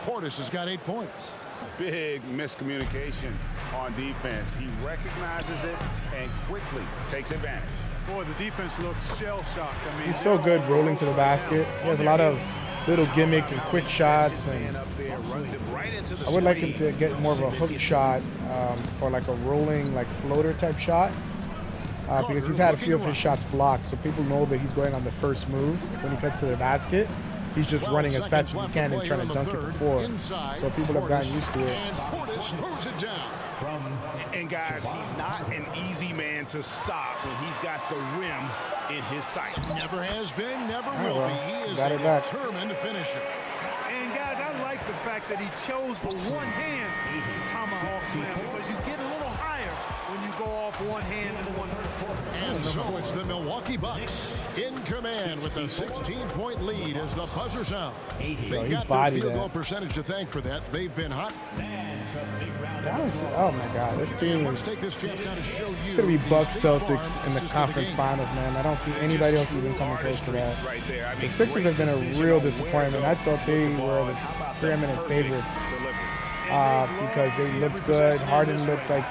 [SPEAKER 2] Portis has got 8 points.
[SPEAKER 5] Big miscommunication on defense. He recognizes it and quickly takes advantage.
[SPEAKER 4] Boy, the defense looks shell-shocked. I mean,
[SPEAKER 1] He's so good rolling to the basket. He has a lot of little gimmick and quick shots, and
[SPEAKER 5] Man up there runs it right into the
[SPEAKER 1] I would like him
[SPEAKER 5] screen.
[SPEAKER 1] to get more of a hook shot or like a rolling, like floater type shot. Because he's had a few of his shots blocked, so people know that he's going on the first move when he gets to the basket. He's just running as fast as he can and trying to dunk it before. So people have gotten used to it.
[SPEAKER 2] And Portis throws it down.
[SPEAKER 5] And guys, he's not an easy man to stop when he's got the rim in his sights.
[SPEAKER 2] Never has been, never
[SPEAKER 1] right,
[SPEAKER 2] will
[SPEAKER 1] well,
[SPEAKER 2] be. He is
[SPEAKER 1] got
[SPEAKER 2] a
[SPEAKER 1] it back.
[SPEAKER 2] determined finisher.
[SPEAKER 4] And guys, I like the fact that he chose the one-hand tomahawk slam because you get a little higher when you go off one hand and one foot.
[SPEAKER 2] And so it's the Milwaukee Bucks in command with a 16-point lead as the buzzer sounds. They
[SPEAKER 1] he
[SPEAKER 2] got their
[SPEAKER 1] bodied
[SPEAKER 2] field
[SPEAKER 1] that.
[SPEAKER 2] goal percentage to thank for that. They've been hot.
[SPEAKER 1] Oh my God, this team
[SPEAKER 2] Let's
[SPEAKER 1] is
[SPEAKER 2] take this chance now to show you.
[SPEAKER 1] it's gonna be
[SPEAKER 2] the
[SPEAKER 1] Bucks
[SPEAKER 2] State Farm
[SPEAKER 1] Celtics in the
[SPEAKER 2] assist of
[SPEAKER 1] conference
[SPEAKER 2] game.
[SPEAKER 1] finals, man. I don't see anybody else even coming close to that.
[SPEAKER 5] Right there. I
[SPEAKER 1] The
[SPEAKER 5] mean,
[SPEAKER 1] Sixers have been a
[SPEAKER 5] great
[SPEAKER 1] real
[SPEAKER 5] decision on
[SPEAKER 1] disappointment.
[SPEAKER 5] where
[SPEAKER 1] I
[SPEAKER 5] to
[SPEAKER 1] thought they
[SPEAKER 5] put the
[SPEAKER 1] were
[SPEAKER 5] ball
[SPEAKER 1] the
[SPEAKER 5] and how about that
[SPEAKER 1] preeminent
[SPEAKER 5] perfect
[SPEAKER 1] favorites.
[SPEAKER 5] delivery.
[SPEAKER 1] Because they looked good. Harden looked like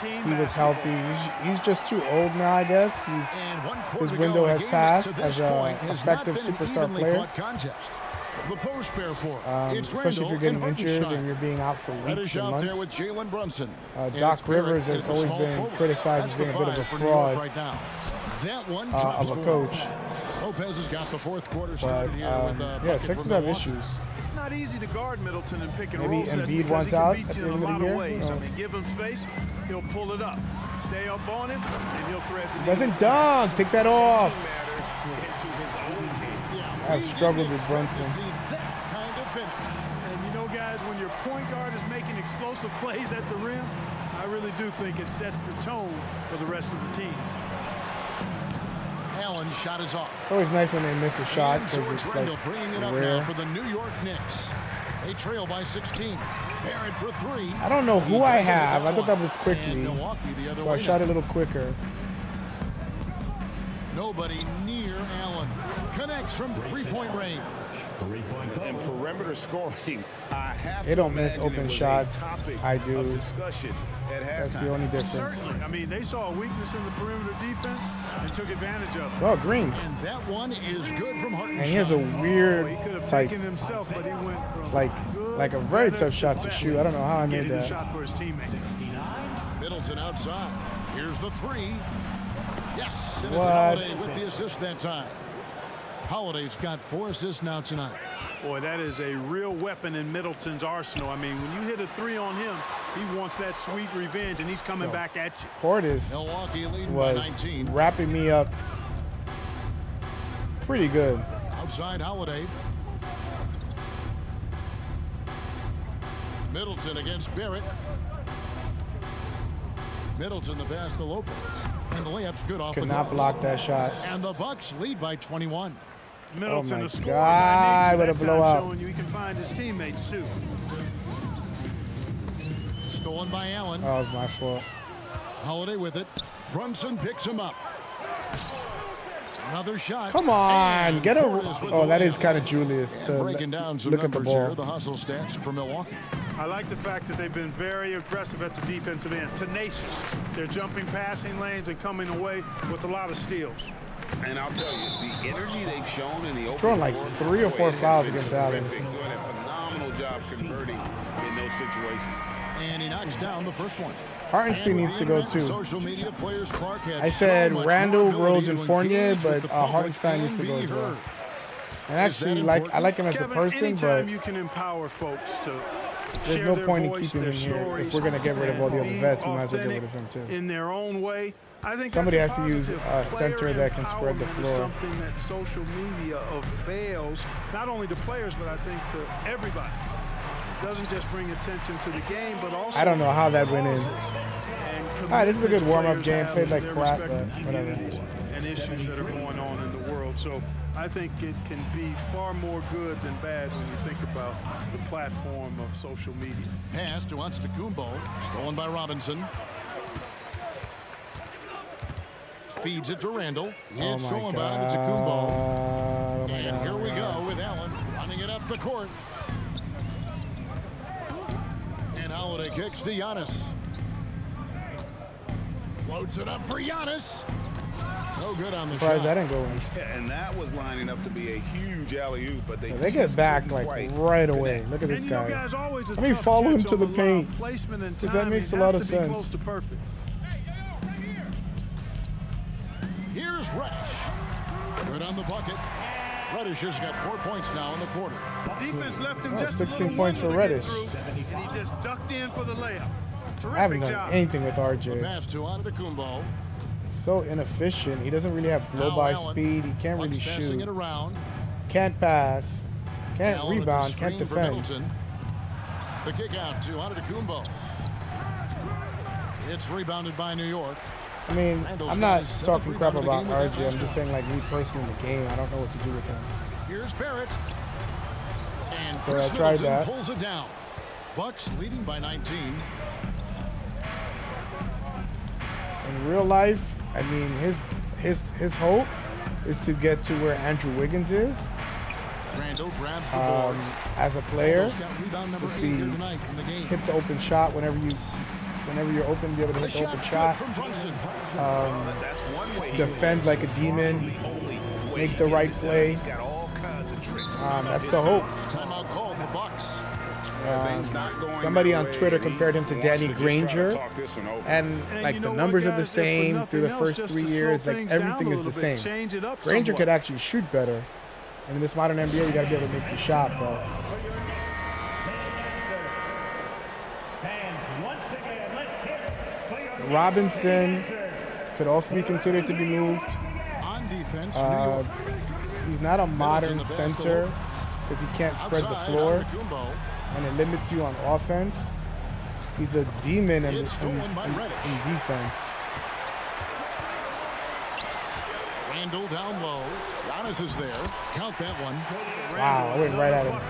[SPEAKER 1] he was healthy. He's just too old now, I guess.
[SPEAKER 2] And 1 quarter
[SPEAKER 1] His
[SPEAKER 2] to
[SPEAKER 1] window
[SPEAKER 2] go.
[SPEAKER 1] has
[SPEAKER 2] The game
[SPEAKER 1] passed
[SPEAKER 2] to this
[SPEAKER 1] as a
[SPEAKER 2] point has not
[SPEAKER 1] effective
[SPEAKER 2] been an
[SPEAKER 1] superstar
[SPEAKER 2] evenly
[SPEAKER 1] player.
[SPEAKER 2] fought contest. The post pair for it's
[SPEAKER 1] especially if
[SPEAKER 2] Randall
[SPEAKER 1] you're getting
[SPEAKER 2] and
[SPEAKER 1] injured
[SPEAKER 2] Hartenstein.
[SPEAKER 1] and you're being out for
[SPEAKER 2] Reddish
[SPEAKER 1] weeks and
[SPEAKER 2] out there with
[SPEAKER 1] months.
[SPEAKER 2] Jalen Brunson. And
[SPEAKER 1] Doc
[SPEAKER 2] it's Barrett
[SPEAKER 1] Rivers has
[SPEAKER 2] at the
[SPEAKER 1] always
[SPEAKER 2] small
[SPEAKER 1] been
[SPEAKER 2] forward.
[SPEAKER 1] criticized
[SPEAKER 2] That's
[SPEAKER 1] as being
[SPEAKER 2] the
[SPEAKER 1] a bit of
[SPEAKER 2] five
[SPEAKER 1] a
[SPEAKER 2] for New York
[SPEAKER 1] fraud
[SPEAKER 2] right now. That one
[SPEAKER 1] of
[SPEAKER 2] drops
[SPEAKER 1] a
[SPEAKER 2] for
[SPEAKER 1] coach.
[SPEAKER 2] Lopez has got the fourth quarter
[SPEAKER 1] But
[SPEAKER 2] started here with a
[SPEAKER 1] yeah,
[SPEAKER 2] bucket
[SPEAKER 1] Sixers
[SPEAKER 2] from
[SPEAKER 1] have
[SPEAKER 2] Milwaukee.
[SPEAKER 1] issues.
[SPEAKER 4] It's not easy to guard Middleton and pick and
[SPEAKER 1] Maybe
[SPEAKER 4] roll set
[SPEAKER 1] Embiid
[SPEAKER 4] because
[SPEAKER 1] wants
[SPEAKER 4] he can
[SPEAKER 1] out
[SPEAKER 4] beat
[SPEAKER 1] at
[SPEAKER 4] you
[SPEAKER 1] the
[SPEAKER 4] in a
[SPEAKER 1] end of
[SPEAKER 4] lot
[SPEAKER 1] the
[SPEAKER 4] of
[SPEAKER 1] year.
[SPEAKER 4] ways.
[SPEAKER 1] No.
[SPEAKER 4] I mean, give him space, he'll pull it up. Stay up on him, and he'll thread the
[SPEAKER 1] Doesn't dunk. Take that off. I've struggled with Brunson.
[SPEAKER 2] That kind of finish.
[SPEAKER 4] And you know, guys, when your point guard is making explosive plays at the rim, I really do think it sets the tone for the rest of the team.
[SPEAKER 2] Allen's shot is off.
[SPEAKER 1] It's always nice when they miss a shot
[SPEAKER 2] And
[SPEAKER 1] because
[SPEAKER 2] George
[SPEAKER 1] it's
[SPEAKER 2] Randall
[SPEAKER 1] like
[SPEAKER 2] bringing it up
[SPEAKER 1] rare.
[SPEAKER 2] now for the New York Knicks. They trail by 16. Barrett for 3.
[SPEAKER 1] I don't know who
[SPEAKER 2] He
[SPEAKER 1] I
[SPEAKER 2] doesn't get
[SPEAKER 1] have. I thought that
[SPEAKER 2] one.
[SPEAKER 1] was quickly,
[SPEAKER 2] And Milwaukee the other
[SPEAKER 1] so I
[SPEAKER 2] way
[SPEAKER 1] shot
[SPEAKER 2] now.
[SPEAKER 1] a little quicker.
[SPEAKER 2] Nobody near Allen. Connects from three-point range.
[SPEAKER 5] And perimeter scoring, I have
[SPEAKER 1] They
[SPEAKER 5] to
[SPEAKER 1] don't miss
[SPEAKER 5] imagine
[SPEAKER 1] open
[SPEAKER 5] it was a
[SPEAKER 1] shots.
[SPEAKER 5] topic
[SPEAKER 1] I
[SPEAKER 5] of
[SPEAKER 1] do.
[SPEAKER 5] discussion at
[SPEAKER 1] That's
[SPEAKER 5] halftime.
[SPEAKER 1] the only difference.
[SPEAKER 4] Certainly. I mean, they saw a weakness in the perimeter defense and took advantage of it.
[SPEAKER 1] Oh, Green.
[SPEAKER 2] And that one is good from Hartenstein.
[SPEAKER 1] And he has a
[SPEAKER 4] Oh,
[SPEAKER 1] weird
[SPEAKER 4] he could have
[SPEAKER 1] type,
[SPEAKER 4] taken himself, but he went from
[SPEAKER 1] like a very
[SPEAKER 4] good
[SPEAKER 1] tough shot to
[SPEAKER 4] best.
[SPEAKER 1] shoot. I don't know how I made
[SPEAKER 4] Getting the
[SPEAKER 1] that.
[SPEAKER 4] shot for his teammate.
[SPEAKER 2] Middleton outside. Here's the 3. Yes, and it's
[SPEAKER 1] What?
[SPEAKER 2] Holiday with the assist that time. Holiday's got 4 assists now tonight.
[SPEAKER 4] Boy, that is a real weapon in Middleton's arsenal. I mean, when you hit a 3 on him, he wants that sweet revenge, and he's coming back at you.
[SPEAKER 1] Portis
[SPEAKER 2] Milwaukee leading by
[SPEAKER 1] was
[SPEAKER 2] 19.
[SPEAKER 1] wrapping me up pretty good.
[SPEAKER 2] Outside Holiday. Middleton against Barrett. Middleton the pass to Lopez. And the layup's good off
[SPEAKER 1] Could
[SPEAKER 2] the
[SPEAKER 1] not
[SPEAKER 2] glass.
[SPEAKER 1] block that shot.
[SPEAKER 2] And the Bucks lead by 21.
[SPEAKER 4] Middleton,
[SPEAKER 1] my
[SPEAKER 4] a scorer
[SPEAKER 1] God,
[SPEAKER 4] by
[SPEAKER 1] what a
[SPEAKER 4] nature, that
[SPEAKER 1] blowout.
[SPEAKER 4] time showing you he can find his teammates too.
[SPEAKER 2] Stolen by Allen.
[SPEAKER 1] That was my fault.
[SPEAKER 2] Holiday with it. Brunson picks him up. Another shot.
[SPEAKER 1] Come on,
[SPEAKER 2] And
[SPEAKER 1] get a.
[SPEAKER 2] Portis with
[SPEAKER 1] Oh,
[SPEAKER 2] the
[SPEAKER 1] that is
[SPEAKER 2] layup.
[SPEAKER 1] kind of Julius
[SPEAKER 2] And
[SPEAKER 1] to
[SPEAKER 2] breaking down some
[SPEAKER 1] look at the
[SPEAKER 2] numbers
[SPEAKER 1] ball.
[SPEAKER 2] here. The hustle stats for Milwaukee.
[SPEAKER 4] I like the fact that they've been very aggressive at the defensive end, tenacious. They're jumping passing lanes and coming away with a lot of steals.
[SPEAKER 5] And I'll tell you, the energy they've shown in the open
[SPEAKER 1] Throwing like
[SPEAKER 5] floor,
[SPEAKER 1] 3 or 4
[SPEAKER 5] it has
[SPEAKER 1] fouls
[SPEAKER 5] been
[SPEAKER 1] against Allen.
[SPEAKER 5] terrific. Doing a phenomenal job converting in those situations.
[SPEAKER 2] And he knocks down the first one.
[SPEAKER 1] Hartenstein needs to go
[SPEAKER 2] And
[SPEAKER 1] too.
[SPEAKER 2] social media players Clark had
[SPEAKER 1] I said
[SPEAKER 2] so much
[SPEAKER 1] Randall,
[SPEAKER 2] more ability
[SPEAKER 1] Rose,
[SPEAKER 2] to
[SPEAKER 1] and Fournier,
[SPEAKER 2] engage
[SPEAKER 1] but
[SPEAKER 2] with the public
[SPEAKER 1] Hartenstein needs to
[SPEAKER 2] and
[SPEAKER 1] go
[SPEAKER 2] be
[SPEAKER 1] as well.
[SPEAKER 2] heard.
[SPEAKER 1] And actually, I like him as a
[SPEAKER 4] Kevin,
[SPEAKER 1] person,
[SPEAKER 4] anytime
[SPEAKER 1] but
[SPEAKER 4] you can empower folks to
[SPEAKER 1] there's
[SPEAKER 4] share
[SPEAKER 1] no
[SPEAKER 4] their
[SPEAKER 1] point in
[SPEAKER 4] voice,
[SPEAKER 1] keeping
[SPEAKER 4] their
[SPEAKER 1] him here.
[SPEAKER 4] stories,
[SPEAKER 1] If we're gonna get rid of all the other
[SPEAKER 4] and
[SPEAKER 1] vets,
[SPEAKER 4] be
[SPEAKER 1] we might as well get rid
[SPEAKER 4] authentic
[SPEAKER 1] of him too.
[SPEAKER 4] in their own way. I think
[SPEAKER 1] Somebody
[SPEAKER 4] that's
[SPEAKER 1] has to use
[SPEAKER 4] positive.
[SPEAKER 1] a center
[SPEAKER 4] Player
[SPEAKER 1] that can spread the
[SPEAKER 4] empowerment is
[SPEAKER 1] floor.
[SPEAKER 4] Something that social media avails not only to players, but I think to everybody. It doesn't just bring attention to the game, but also
[SPEAKER 1] I don't know how that went in.
[SPEAKER 4] losses and
[SPEAKER 1] Alright, this is a good
[SPEAKER 4] commitments
[SPEAKER 1] warm-up
[SPEAKER 4] players
[SPEAKER 1] game.
[SPEAKER 4] have
[SPEAKER 1] Played
[SPEAKER 4] in
[SPEAKER 1] like
[SPEAKER 4] their
[SPEAKER 1] crap,
[SPEAKER 4] respective
[SPEAKER 1] but whatever.
[SPEAKER 4] communities and issues that are going on in the world. So I think it can be far more good than bad when you think about the platform of social media.
[SPEAKER 2] Pass to Antetokounmpo. Stolen by Robinson. Feeds it to Randall.
[SPEAKER 1] Oh
[SPEAKER 2] It's
[SPEAKER 1] my
[SPEAKER 2] stolen by
[SPEAKER 1] God.
[SPEAKER 2] Antetokounmpo.
[SPEAKER 1] Oh my
[SPEAKER 2] And
[SPEAKER 1] God.
[SPEAKER 2] here we go with Allen running it up the court. And Holiday kicks to Giannis. Floats it up for Giannis. No good on the
[SPEAKER 1] Surprised
[SPEAKER 2] shot.
[SPEAKER 1] that didn't go in.
[SPEAKER 5] Yeah, and that was lining up to be a huge alley-oop, but they
[SPEAKER 1] They
[SPEAKER 5] just
[SPEAKER 1] get back
[SPEAKER 5] couldn't
[SPEAKER 1] like
[SPEAKER 5] quite
[SPEAKER 1] right
[SPEAKER 5] connect.
[SPEAKER 1] away. Look at this
[SPEAKER 4] And you know,
[SPEAKER 1] guy.
[SPEAKER 4] guys, always a
[SPEAKER 1] Let me
[SPEAKER 4] tough
[SPEAKER 1] follow him
[SPEAKER 4] catch
[SPEAKER 1] to
[SPEAKER 4] on
[SPEAKER 1] the
[SPEAKER 4] lob.
[SPEAKER 1] paint.
[SPEAKER 4] Placement and
[SPEAKER 1] 'Cause
[SPEAKER 4] timing
[SPEAKER 1] that makes a
[SPEAKER 4] have
[SPEAKER 1] lot
[SPEAKER 4] to
[SPEAKER 1] of
[SPEAKER 4] be
[SPEAKER 1] sense.
[SPEAKER 4] close to perfect.
[SPEAKER 2] Here's Reddish. Good on the bucket. Reddish has got 4 points now in the quarter.
[SPEAKER 4] Defense left him
[SPEAKER 1] Oh,
[SPEAKER 4] just
[SPEAKER 1] 16
[SPEAKER 4] a little
[SPEAKER 1] points for
[SPEAKER 4] window to get
[SPEAKER 1] Reddish.
[SPEAKER 4] through, and he just ducked in for the layup.
[SPEAKER 1] I haven't
[SPEAKER 4] Terrific
[SPEAKER 1] done
[SPEAKER 4] job.
[SPEAKER 1] anything with
[SPEAKER 2] The
[SPEAKER 1] RJ.
[SPEAKER 2] pass to Antetokounmpo.
[SPEAKER 1] So inefficient. He doesn't really have
[SPEAKER 2] Now
[SPEAKER 1] blow-by
[SPEAKER 2] Allen.
[SPEAKER 1] speed. He can't really
[SPEAKER 2] Bucks passing
[SPEAKER 1] shoot.
[SPEAKER 2] it around.
[SPEAKER 1] Can't pass. Can't
[SPEAKER 2] Allen at the
[SPEAKER 1] rebound. Can't
[SPEAKER 2] screen for
[SPEAKER 1] defend.
[SPEAKER 2] Middleton. The kick out to Antetokounmpo. It's rebounded by New York.
[SPEAKER 1] I mean,
[SPEAKER 2] Randall's
[SPEAKER 1] I'm
[SPEAKER 2] got
[SPEAKER 1] not
[SPEAKER 2] his seventh
[SPEAKER 1] talking crap
[SPEAKER 2] rebound of the
[SPEAKER 1] about
[SPEAKER 2] game with that
[SPEAKER 1] RJ. I'm
[SPEAKER 2] last
[SPEAKER 1] just saying, like, me personally in the game, I don't know what to do with him.
[SPEAKER 2] Here's Barrett. And
[SPEAKER 1] So
[SPEAKER 2] Chris
[SPEAKER 1] I tried
[SPEAKER 2] Middleton
[SPEAKER 1] that.
[SPEAKER 2] pulls it down. Bucks leading by 19.
[SPEAKER 1] In real life, I mean, his hope is to get to where Andrew Wiggins is
[SPEAKER 2] Randall grabs the board.
[SPEAKER 1] as a player.
[SPEAKER 2] Randall's got rebound number
[SPEAKER 1] Just
[SPEAKER 2] 8
[SPEAKER 1] be
[SPEAKER 2] here tonight in the game.
[SPEAKER 1] hit the open shot whenever you're open, be able to
[SPEAKER 2] The
[SPEAKER 1] hit the open
[SPEAKER 2] shot's
[SPEAKER 1] shot.
[SPEAKER 2] good from Brunson.
[SPEAKER 5] That's one way he
[SPEAKER 1] Defend like a demon. Make the right play.
[SPEAKER 5] He's got all kinds of tricks.
[SPEAKER 1] That's the hope.
[SPEAKER 2] Timeout called the Bucks.
[SPEAKER 5] Things not going
[SPEAKER 1] Somebody
[SPEAKER 5] their
[SPEAKER 1] on
[SPEAKER 5] way,
[SPEAKER 1] Twitter
[SPEAKER 5] and he
[SPEAKER 1] compared him to
[SPEAKER 5] wants
[SPEAKER 1] Danny
[SPEAKER 5] to just try to
[SPEAKER 1] Granger.
[SPEAKER 5] talk this one over.
[SPEAKER 1] And like
[SPEAKER 4] you
[SPEAKER 1] the
[SPEAKER 4] know
[SPEAKER 1] numbers
[SPEAKER 4] what,
[SPEAKER 1] are the
[SPEAKER 4] guys? If for
[SPEAKER 1] same
[SPEAKER 4] nothing
[SPEAKER 1] through the
[SPEAKER 4] else,
[SPEAKER 1] first
[SPEAKER 4] just
[SPEAKER 1] 3
[SPEAKER 4] to slow
[SPEAKER 1] years. Like
[SPEAKER 4] things down
[SPEAKER 1] everything
[SPEAKER 4] a
[SPEAKER 1] is the
[SPEAKER 4] little
[SPEAKER 1] same.
[SPEAKER 4] bit, change it up
[SPEAKER 1] Granger
[SPEAKER 4] somewhat.
[SPEAKER 1] could actually shoot better. And in this modern NBA, you got to be able to make the shot, but
[SPEAKER 8] And once again, let's hear it for your
[SPEAKER 1] Robinson could also be considered to be moved.
[SPEAKER 2] On defense, New York.
[SPEAKER 1] He's not a modern
[SPEAKER 2] Middleton, the pass to
[SPEAKER 1] center
[SPEAKER 2] Lopez.
[SPEAKER 1] because he can't spread the
[SPEAKER 2] Outside,
[SPEAKER 1] floor
[SPEAKER 2] Antetokounmpo.
[SPEAKER 1] and it limits you on offense. He's a demon in
[SPEAKER 2] It's stolen by Reddish.
[SPEAKER 1] defense.
[SPEAKER 2] Randall down low. Giannis is there. Count that one.
[SPEAKER 1] Wow, I went right at him.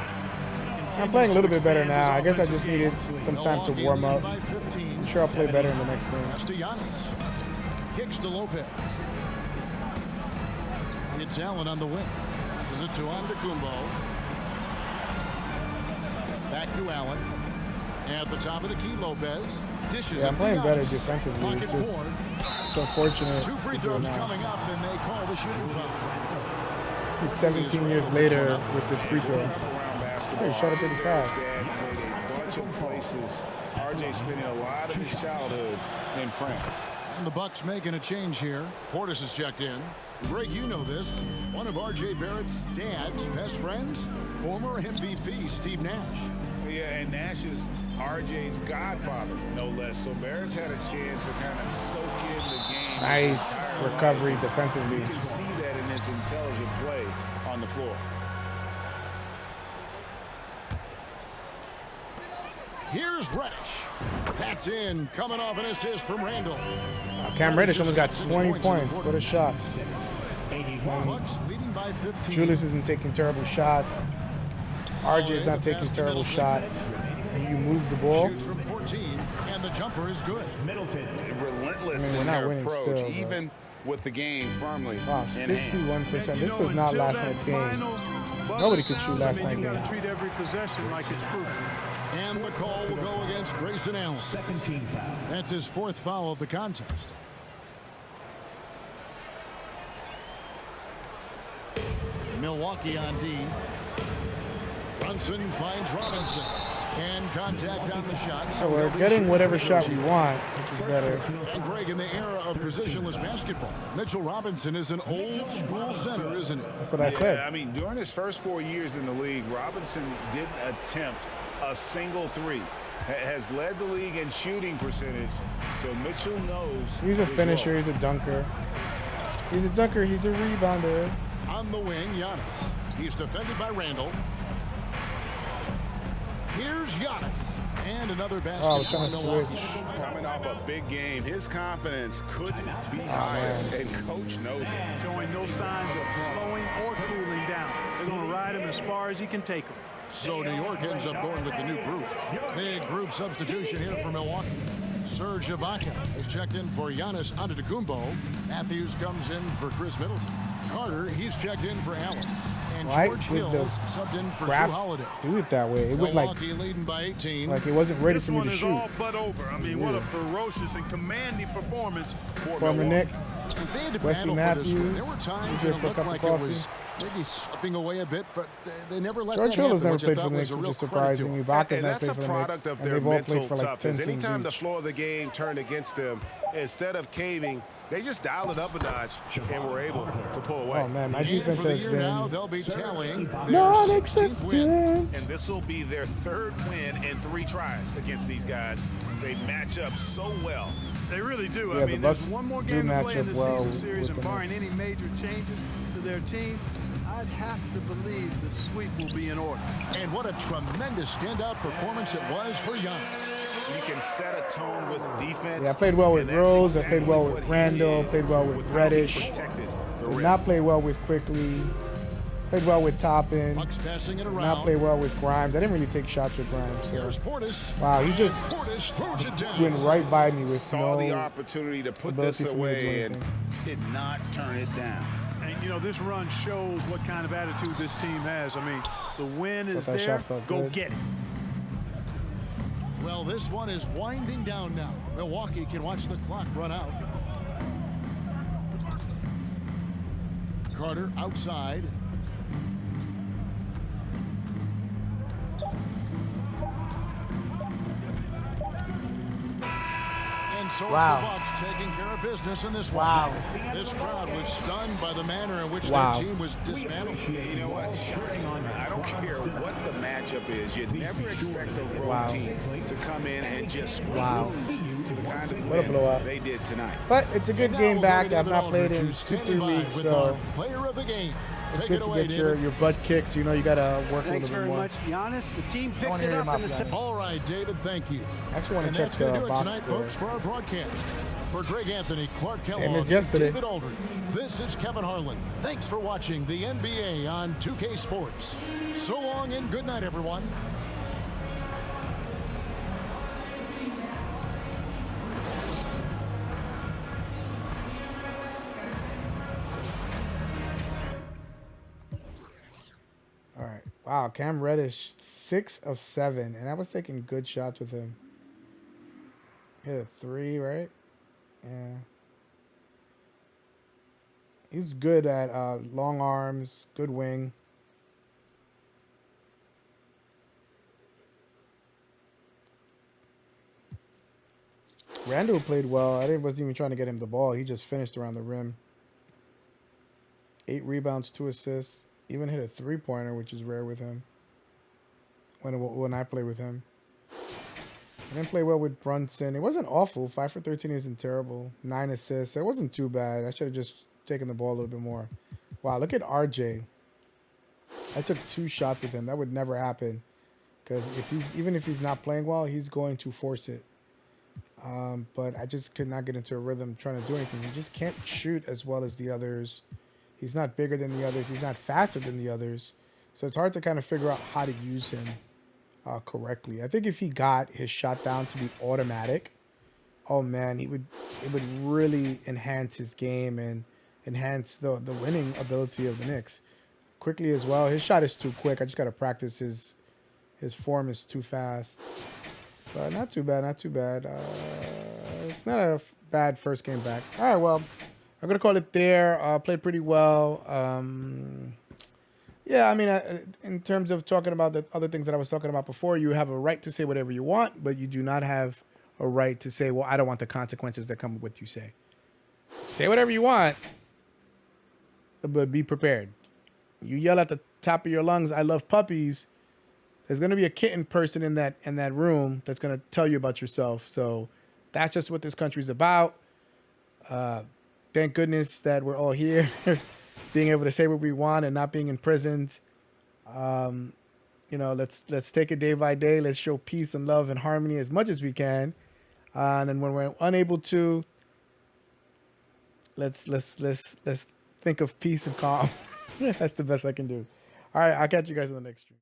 [SPEAKER 1] I'm playing a little bit better now. I guess I just needed some time to
[SPEAKER 2] Milwaukee
[SPEAKER 1] warm up.
[SPEAKER 2] leading by 15.
[SPEAKER 1] I'm sure I'll play better in the next game.
[SPEAKER 2] Pass to Giannis. Kicks to Lopez. It's Allen on the wing. Passes it to Antetokounmpo. Back to Allen. At the top of the key, Lopez. Dishes
[SPEAKER 1] Yeah,
[SPEAKER 2] it
[SPEAKER 1] I'm
[SPEAKER 2] to
[SPEAKER 1] playing better
[SPEAKER 2] Giannis.
[SPEAKER 1] defensively.
[SPEAKER 2] Pocket
[SPEAKER 1] It's just
[SPEAKER 2] forward.
[SPEAKER 1] it's unfortunate.
[SPEAKER 2] 2 free
[SPEAKER 1] to do it
[SPEAKER 2] throws
[SPEAKER 1] now.
[SPEAKER 2] coming up, and they call the shooting foul.
[SPEAKER 1] See, 17 years later with this free throw.
[SPEAKER 5] Around basketball.
[SPEAKER 1] Hey, shot it pretty fast.
[SPEAKER 5] His dad played a bunch of places. RJ spending a lot of his childhood in France.
[SPEAKER 2] And the Bucks making a change here. Portis is checked in. Greg, you know this. One of R.J. Barrett's dad's best friends, former MVP Steve Nash.
[SPEAKER 5] Yeah, and Nash is RJ's godfather, no less. So Barrett's had a chance to kind of soak in the game.
[SPEAKER 1] Nice recovery defensively.
[SPEAKER 5] You can see that in his intelligent play on the floor.
[SPEAKER 2] Here's Reddish. That's in, coming off an assist from Randall.
[SPEAKER 1] Cam Reddish almost got 20 points. What a shot.
[SPEAKER 2] Bucks leading by 15.
[SPEAKER 1] Julius isn't taking terrible shots. RJ is not taking terrible shots. And you move the ball.
[SPEAKER 2] Shoots from 14, and the jumper is good.
[SPEAKER 5] Relentless
[SPEAKER 1] we're
[SPEAKER 5] in
[SPEAKER 1] not
[SPEAKER 5] their
[SPEAKER 1] winning
[SPEAKER 5] approach,
[SPEAKER 1] still,
[SPEAKER 5] even with the game firmly
[SPEAKER 1] Wow,
[SPEAKER 5] in hand.
[SPEAKER 1] 61%. This was not last night's game. Nobody could shoot last night's
[SPEAKER 4] You got
[SPEAKER 1] game.
[SPEAKER 4] to treat every possession like it's crucial.
[SPEAKER 2] And the call will go against Grayson Allen. That's his 4th foul of the contest. Milwaukee on D. Brunson finds Robinson. And contact on the shot.
[SPEAKER 1] So we're getting whatever shot we want, which is better.
[SPEAKER 2] And Greg, in the era of positionless basketball, Mitchell Robinson is an old school center, isn't it?
[SPEAKER 1] That's what I said.
[SPEAKER 5] I mean, during his first 4 years in the league, Robinson didn't attempt a single three. Has led the league in shooting percentage, so Mitchell knows.
[SPEAKER 1] He's a finisher. He's a dunker. He's a dunker. He's a rebounder.
[SPEAKER 2] On the wing, Giannis. He's defended by Randall. Here's Giannis. And another basket.
[SPEAKER 1] Oh, I was trying to switch.
[SPEAKER 5] Coming off a big game, his confidence couldn't be higher, and coach knows it.
[SPEAKER 4] Showing no signs of slowing or cooling down. They're going to ride him as far as he can take him.
[SPEAKER 2] So New York ends up going with the new group. Big group substitution here for Milwaukee. Serge Ibaka has checked in for Giannis Antetokounmpo. Matthews comes in for Chris Middleton. Carter, he's checked in for Allen. And
[SPEAKER 1] Why
[SPEAKER 2] George
[SPEAKER 1] would
[SPEAKER 2] Hills
[SPEAKER 1] the
[SPEAKER 2] subbed in for Drew
[SPEAKER 1] Graf
[SPEAKER 2] Holiday.
[SPEAKER 1] do it that way? It went
[SPEAKER 2] Milwaukee leading by 18.
[SPEAKER 1] like it wasn't ready
[SPEAKER 4] This
[SPEAKER 1] for me
[SPEAKER 4] one
[SPEAKER 1] to
[SPEAKER 4] is
[SPEAKER 1] shoot.
[SPEAKER 4] all but over. I mean, what a ferocious and commanding performance for
[SPEAKER 1] Former Nick.
[SPEAKER 2] If they had to
[SPEAKER 1] Wesley
[SPEAKER 2] battle for this one,
[SPEAKER 1] Matthews.
[SPEAKER 2] there were times
[SPEAKER 1] He's
[SPEAKER 2] when
[SPEAKER 1] here
[SPEAKER 2] it
[SPEAKER 1] for a
[SPEAKER 2] looked
[SPEAKER 1] cup of
[SPEAKER 2] like it
[SPEAKER 1] coffee.
[SPEAKER 2] was maybe slipping away a bit, but they never let
[SPEAKER 1] George
[SPEAKER 2] that
[SPEAKER 1] Hill has
[SPEAKER 2] happen,
[SPEAKER 1] never
[SPEAKER 2] which I
[SPEAKER 1] played for
[SPEAKER 2] thought
[SPEAKER 1] the
[SPEAKER 2] was
[SPEAKER 1] Knicks,
[SPEAKER 2] a
[SPEAKER 1] which
[SPEAKER 2] real
[SPEAKER 1] is
[SPEAKER 2] credit to
[SPEAKER 1] surprising.
[SPEAKER 2] him.
[SPEAKER 1] Ibaka's
[SPEAKER 5] And
[SPEAKER 1] never
[SPEAKER 5] that's
[SPEAKER 1] played
[SPEAKER 5] a
[SPEAKER 1] for the
[SPEAKER 5] product
[SPEAKER 1] Knicks,
[SPEAKER 5] of
[SPEAKER 1] and
[SPEAKER 5] their
[SPEAKER 1] they've all
[SPEAKER 5] mental
[SPEAKER 1] played for like 10
[SPEAKER 5] toughness.
[SPEAKER 1] teams
[SPEAKER 5] Anytime the
[SPEAKER 1] each.
[SPEAKER 5] flow of the game turned against them, instead of caving, they just dialed it up a notch and were able to pull away.
[SPEAKER 1] Oh man, my
[SPEAKER 2] And
[SPEAKER 1] defense
[SPEAKER 2] for the
[SPEAKER 1] has
[SPEAKER 2] year now,
[SPEAKER 1] been
[SPEAKER 2] they'll be tallying their 16th win.
[SPEAKER 1] non-existent.
[SPEAKER 5] And this will be their 3rd win in 3 tries against these guys. They match up so well.
[SPEAKER 4] They really do.
[SPEAKER 1] Yeah,
[SPEAKER 4] I
[SPEAKER 1] the
[SPEAKER 4] mean,
[SPEAKER 1] Bucks
[SPEAKER 4] there's one more
[SPEAKER 1] do
[SPEAKER 4] game to
[SPEAKER 1] match
[SPEAKER 4] play in
[SPEAKER 1] up
[SPEAKER 4] this
[SPEAKER 1] well
[SPEAKER 4] season series,
[SPEAKER 1] with
[SPEAKER 4] and
[SPEAKER 1] the
[SPEAKER 4] barring
[SPEAKER 1] Knicks.
[SPEAKER 4] any major changes to their team, I'd have to believe the sweep will be in order.
[SPEAKER 2] And what a tremendous standout performance it was for Giannis.
[SPEAKER 5] You can set a tone with defense.
[SPEAKER 1] Yeah, I played well with
[SPEAKER 5] and that's
[SPEAKER 1] Rose. I
[SPEAKER 5] exactly
[SPEAKER 1] played well with
[SPEAKER 5] what he
[SPEAKER 1] Randall.
[SPEAKER 5] did
[SPEAKER 1] Played well with
[SPEAKER 5] how he
[SPEAKER 1] Reddish.
[SPEAKER 5] protected the
[SPEAKER 1] Did
[SPEAKER 5] rim.
[SPEAKER 1] not play well with Quickly. Played well with Toppin.
[SPEAKER 2] Bucks passing it
[SPEAKER 1] Not
[SPEAKER 2] around.
[SPEAKER 1] play well with Grimes. I didn't really take shots with Grimes.
[SPEAKER 2] Here's
[SPEAKER 1] So.
[SPEAKER 2] Portis.
[SPEAKER 1] Wow, he just
[SPEAKER 2] Portis throws it down.
[SPEAKER 1] went right by me with
[SPEAKER 5] Saw the
[SPEAKER 1] no
[SPEAKER 5] opportunity to put
[SPEAKER 1] ability
[SPEAKER 5] this
[SPEAKER 1] for me to do
[SPEAKER 5] away and
[SPEAKER 1] anything.
[SPEAKER 5] did not turn it down.
[SPEAKER 4] And, you know, this run shows what kind of attitude this team has. I mean, the win is
[SPEAKER 1] Thought that
[SPEAKER 4] there.
[SPEAKER 1] shot felt
[SPEAKER 4] Go
[SPEAKER 1] good.
[SPEAKER 4] get it.
[SPEAKER 2] Well, this one is winding down now. Milwaukee can watch the clock run out. Carter outside. And so
[SPEAKER 1] Wow.
[SPEAKER 2] it's the Bucks taking care of business in this
[SPEAKER 1] Wow.
[SPEAKER 2] one. This crowd was stunned by the manner in which
[SPEAKER 1] Wow.
[SPEAKER 2] their team was dismantled.
[SPEAKER 5] You know what? I don't care what the matchup is. You never expect a road
[SPEAKER 1] Wow.
[SPEAKER 5] team to come in and just
[SPEAKER 1] Wow.
[SPEAKER 5] cruise to the kind of
[SPEAKER 1] What a
[SPEAKER 5] win
[SPEAKER 1] blowout.
[SPEAKER 5] they did tonight.
[SPEAKER 1] But it's a good
[SPEAKER 2] Now
[SPEAKER 1] game
[SPEAKER 2] we'll go
[SPEAKER 1] back.
[SPEAKER 2] to
[SPEAKER 1] I've
[SPEAKER 2] David
[SPEAKER 1] not played
[SPEAKER 2] Aldridge,
[SPEAKER 1] in
[SPEAKER 2] who's
[SPEAKER 1] 2-3
[SPEAKER 2] standing by
[SPEAKER 1] weeks,
[SPEAKER 2] with
[SPEAKER 1] so
[SPEAKER 2] our player of the game.
[SPEAKER 1] it's
[SPEAKER 2] Take
[SPEAKER 1] good
[SPEAKER 2] it
[SPEAKER 1] to
[SPEAKER 2] away,
[SPEAKER 1] get your
[SPEAKER 2] David.
[SPEAKER 1] butt kicked. You know, you got to work a
[SPEAKER 7] Thanks
[SPEAKER 1] little bit
[SPEAKER 7] very
[SPEAKER 1] more.
[SPEAKER 7] much, Giannis. The team
[SPEAKER 1] I wanna
[SPEAKER 7] picked it
[SPEAKER 1] hear
[SPEAKER 7] up
[SPEAKER 1] him
[SPEAKER 7] in the
[SPEAKER 1] out,
[SPEAKER 7] second.
[SPEAKER 2] All right, David, thank you.
[SPEAKER 1] I actually want
[SPEAKER 2] And
[SPEAKER 1] to
[SPEAKER 2] that's
[SPEAKER 1] check
[SPEAKER 2] going
[SPEAKER 1] the
[SPEAKER 2] to do it
[SPEAKER 1] box
[SPEAKER 2] tonight,
[SPEAKER 1] score.
[SPEAKER 2] folks, for our broadcast. For Greg Anthony, Clark Kellogg,
[SPEAKER 1] as yesterday.
[SPEAKER 2] David Aldridge, this is Kevin Harlan. Thanks for watching the NBA on 2K Sports. So long and good night, everyone.
[SPEAKER 1] All right. Wow, Cam Reddish, 6 of 7, and I was taking good shots with him. Hit a 3, right? Yeah. He's good at long arms, good wing. Randall played well. Wasn't even trying to get him the ball. He just finished around the rim. 8 rebounds, 2 assists. Even hit a 3-pointer, which is rare with him. When I play with him. I didn't play well with Brunson. It wasn't awful. 5 for 13 isn't terrible. 9 assists. It wasn't too bad. I should have just taken the ball a little bit more. Wow, look at RJ. I took 2 shots with him. That would never happen. Because even if he's not playing well, he's going to force it. But I just could not get into a rhythm trying to do anything. He just can't shoot as well as the others. He's not bigger than the others. He's not faster than the others. So it's hard to kind of figure out how to use him correctly. I think if he got his shot down to be automatic, oh man, it would really enhance his game and enhance the winning ability of the Knicks. Quickly as well. His shot is too quick. I just got to practice his form is too fast. But not too bad, not too bad. It's not a bad first game back. All right, well, I'm going to call it there. Played pretty well. Yeah, I mean, in terms of talking about the other things that I was talking about before, you have a right to say whatever you want, but you do not have a right to say, well, I don't want the consequences that come with what you say. Say whatever you want, but be prepared. You yell at the top of your lungs, I love puppies. There's going to be a kitten person in that room that's going to tell you about yourself. So that's just what this country's about. Thank goodness that we're all here, being able to say what we want and not being imprisoned. You know, let's take it day by day. Let's show peace and love and harmony as much as we can. And then when we're unable to, let's think of peace and calm. That's the best I can do. All right, I'll catch you guys in the next stream.